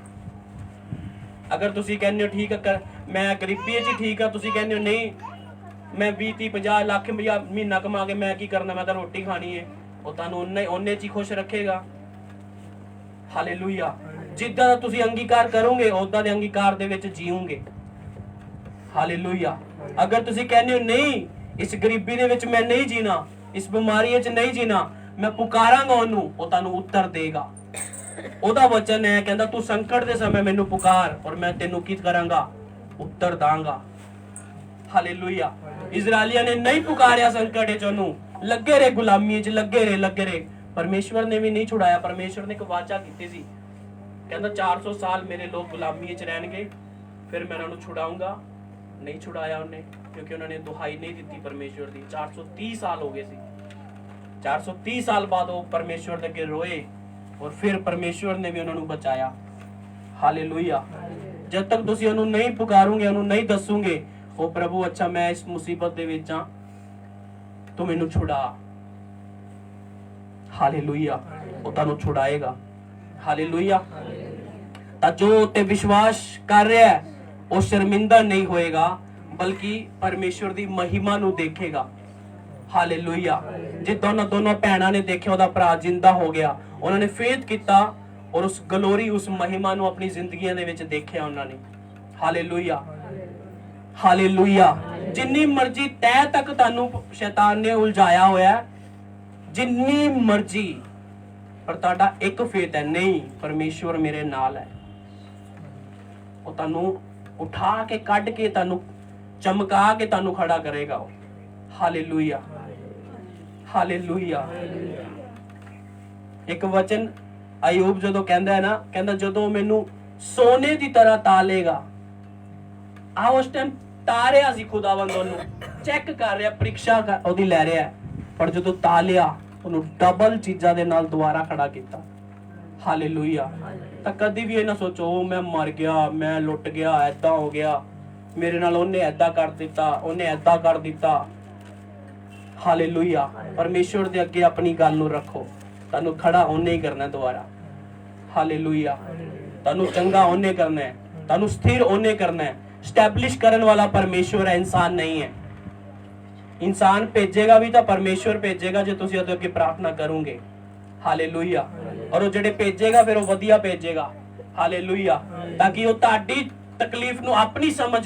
ਅਗਰ ਤੁਸੀਂ ਕਹਿੰਦੇ ਹੋ ਠੀਕ ਹੈ ਮੈਂ ਗਰੀਬੀ 'ਚ ਠੀਕ ਆ, ਤੁਸੀਂ ਕਹਿੰਦੇ ਹੋ ਨਹੀਂ ਮੈਂ 20-50 ਲੱਖ ਮਹੀਨਾ ਕਮਾ ਕੇ ਮੈਂ ਕੀ ਕਰਨਾ, ਮੈਂ ਤਾਂ ਰੋਟੀ ਖਾਣੀ ਹੈ, ਉਹ ਤੁਹਾਨੂੰ ਉਹਨੇ 'ਚ ਹੀ ਖੁਸ਼ ਰੱਖੇਗਾ। ਹਾਲੇਲੂਇਆ। ਜਿੱਦਾਂ ਦਾ ਤੁਸੀਂ ਅੰਗੀਕਾਰ ਕਰੋਗੇ ਉਦਾਂ ਦੇ ਅੰਗੀਕਾਰ ਦੇ ਵਿੱਚ ਜੀਓਗੇ। ਹਾਲੇਲੂਇਆ। ਅਗਰ ਤੁਸੀਂ ਕਹਿੰਦੇ ਹੋ ਨਹੀਂ ਇਸ ਗਰੀਬੀ ਦੇ ਵਿੱਚ ਮੈਂ ਨਹੀਂ ਜੀਣਾ, ਇਸ ਬਿਮਾਰੀ ਵਿੱਚ ਨਹੀਂ ਜੀਣਾ, ਮੈਂ ਪੁਕਾਰਾਂਗਾ ਉਹਨੂੰ, ਉਹ ਤੁਹਾਨੂੰ ਉੱਤਰ ਦੇਗਾ। ਉਹਦਾ ਵਚਨ ਹੈ, ਕਹਿੰਦਾ ਤੂੰ ਸੰਕਟ ਦੇ ਸਮੇਂ ਮੈਨੂੰ ਪੁਕਾਰ ਔਰ ਮੈਂ ਤੈਨੂੰ ਕੀ ਕਰਾਂਗਾ? ਉੱਤਰ ਦਾਂਗਾ। ਹਾਲੇਲੂਇਆ। ਇਜ਼ਰਾਈਲੀਆਂ ਨੇ ਨਹੀਂ ਪੁਕਾਰਿਆ ਸੰਕਟ ਵਿੱਚ, ਉਹਨੂੰ ਲੱਗੇ ਰਹੇ ਗੁਲਾਮੀ 'ਚ, ਲੱਗੇ ਰਹੇ। ਪਰਮੇਸ਼ਵਰ ਨੇ ਵੀ ਨਹੀਂ ਛੁਡਾਇਆ। ਪਰਮੇਸ਼ਵਰ ਨੇ ਇੱਕ ਵਾਚਾ ਕੀਤੀ ਸੀ, ਕਹਿੰਦਾ 400 ਸਾਲ ਮੇਰੇ ਲੋਕ ਗੁਲਾਮੀ 'ਚ ਰਹਿਣਗੇ, ਫਿਰ ਮੈਂ ਉਹਨਾਂ ਨੂੰ ਛੁਡਾਊਂਗਾ। ਨਹੀਂ ਛੁਡਾਇਆ ਉਹਨੇ, ਕਿਉਂਕਿ ਉਹਨਾਂ ਨੇ ਦੁਹਾਈ ਨਹੀਂ ਦਿੱਤੀ ਪਰਮੇਸ਼ਵਰ ਦੀ। 430 ਸਾਲ ਹੋ ਗਏ ਸੀ। 430 ਸਾਲ ਬਾਅਦ ਉਹ ਪਰਮੇਸ਼ਵਰ ਦੇ ਅੱਗੇ ਰੋਏ ਔਰ ਫਿਰ ਪਰਮੇਸ਼ਵਰ ਨੇ ਵੀ ਉਹਨਾਂ ਨੂੰ ਬਚਾਇਆ। ਹਾਲੇਲੂਇਆ। ਜਦ ਤੱਕ ਤੁਸੀਂ ਉਹਨੂੰ ਨਹੀਂ ਪੁਕਾਰੋਗੇ, ਉਹਨੂੰ ਨਹੀਂ ਦੱਸੋਗੇ, ਉਹ ਪ੍ਰਭੂ ਅੱਛਾ ਮੈਂ ਇਸ ਮੁਸੀਬਤ ਦੇ ਵਿੱਚ ਹਾਂ, ਤੂੰ ਮੈਨੂੰ ਛੁਡਾ। ਹਾਲੇਲੂਇਆ। ਉਹ ਤੁਹਾਨੂੰ ਛੁਡਾਏਗਾ। ਹਾਲੇਲੂਇਆ। ਤਾਂ ਜੋ ਤੇ ਵਿਸ਼ਵਾਸ ਕਰ ਰਿਹਾ ਹੈ ਉਹ ਸ਼ਰਮਿੰਦਾ ਨਹੀਂ ਹੋਏਗਾ, ਬਲਕਿ ਪਰਮੇਸ਼ਵਰ ਦੀ ਮਹਿਮਾ ਨੂੰ ਦੇਖੇਗਾ। ਹਾਲੇਲੂਇਆ। ਜੇ ਦੋਨੋਂ ਭੈਣਾਂ ਨੇ ਦੇਖਿਆ ਉਹਦਾ ਭਰਾ ਜਿੰਦਾ ਹੋ ਗਿਆ, ਉਹਨਾਂ ਨੇ ਫੇਥ ਕੀਤਾ ਔਰ ਉਸ ਗਲੋਰੀ, ਉਸ ਮਹਿਮਾ ਨੂੰ ਆਪਣੀ ਜ਼ਿੰਦਗੀਆਂ ਦੇ ਵਿੱਚ ਦੇਖਿਆ ਉਹਨਾਂ ਨੇ। Hallelujah, hallelujah. ਜਿੰਨੀ ਮਰਜ਼ੀ ਤਹਿ ਤੱਕ ਤੁਹਾਨੂੰ ਸ਼ੈਤਾਨ ਨੇ ਉਲਝਾਇਆ ਹੋਇਆ, ਜਿੰਨੀ ਮਰਜ਼ੀ, ਪਰ ਤੁਹਾਡਾ ਇੱਕ ਫੇਥ ਹੈ, ਨਹੀਂ ਪਰਮੇਸ਼ਵਰ ਮੇਰੇ ਨਾਲ ਹੈ, ਉਹ ਤੁਹਾਨੂੰ ਉਠਾ ਕੇ ਕੱਢ ਕੇ ਤੁਹਾਨੂੰ ਚਮਕਾ ਕੇ ਤੁਹਾਨੂੰ ਖੜਾ ਕਰੇਗਾ ਉਹ। Hallelujah, hallelujah. ਇੱਕ ਵਚਨ ਅਯੂਬ ਜਦੋਂ ਕਹਿੰਦਾ ਹੈ ਨਾ, ਕਹਿੰਦਾ ਜਦੋਂ ਮੈਨੂੰ ਸੋਨੇ ਦੀ ਤਰ੍ਹਾਂ ਤਾਲੇਗਾ। ਆ ਉਸ ਟਾਈਮ ਤਾਰਿਆ ਸੀ ਖੁਦਾਵੰਦ, ਉਹਨੂੰ ਚੈੱਕ ਕਰ ਰਿਹਾ, ਪ੍ਰੀਖਿਆ ਉਹਦੀ ਲੈ ਰਿਹਾ, ਪਰ ਜਦੋਂ ਤਾਲਿਆ ਉਹਨੂੰ ਡਬਲ ਚੀਜ਼ਾਂ ਦੇ ਨਾਲ ਦੁਬਾਰਾ ਖੜਾ ਕੀਤਾ। ਹਾਲੇਲੂਇਆ। ਤਾਂ ਕਦੀ ਵੀ ਇਹ ਨਾ ਸੋਚੋ ਉਹ ਮੈਂ ਮਰ ਗਿਆ, ਮੈਂ ਲੁੱਟ ਗਿਆ, ਐਦਾਂ ਹੋ ਗਿਆ, ਮੇਰੇ ਨਾਲ ਉਹਨੇ ਐਦਾਂ ਕਰ ਦਿੱਤਾ, ਉਹਨੇ ਐਦਾਂ ਕਰ ਦਿੱਤਾ। ਹਾਲੇਲੂਇਆ। ਪਰਮੇਸ਼ਵਰ ਦੇ ਅੱਗੇ ਆਪਣੀ ਗੱਲ ਨੂੰ ਰੱਖੋ, ਤੁਹਾਨੂੰ ਖੜਾ ਉਹਨੇ ਹੀ ਕਰਨਾ ਦੁਬਾਰਾ। ਹਾਲੇਲੂਇਆ। ਤੁਹਾਨੂੰ ਚੰਗਾ ਉਹਨੇ ਕਰਨਾ ਹੈ, ਤੁਹਾਨੂੰ ਸਥਿਰ ਉਹਨੇ ਕਰਨਾ ਹੈ। ਸਟੈਬਲਿਸ਼ ਕਰਨ ਵਾਲਾ ਪਰਮੇਸ਼ਵਰ ਹੈ, ਇਨਸਾਨ ਨਹੀਂ ਹੈ। ਇਨਸਾਨ ਭੇਜੇਗਾ ਵੀ ਤਾਂ ਪਰਮੇਸ਼ਵਰ ਭੇਜੇਗਾ ਜੇ ਤੁਸੀਂ ਉਹਦੇ ਅੱਗੇ ਪ੍ਰਾਰਥਨਾ ਕਰੋਗੇ। ਹਾਲੇਲੂਇਆ। ਔਰ ਉਹ ਜਿਹੜੇ ਭੇਜੇਗਾ ਫਿਰ ਉਹ ਵਧੀਆ ਭੇਜੇਗਾ। ਹਾਲੇਲੂਇਆ। ਤਾਂ ਕਿ ਉਹ ਤੁਹਾਡੀ ਤਕਲੀਫ ਨੂੰ ਆਪਣੀ ਸਮਝ ਕੇ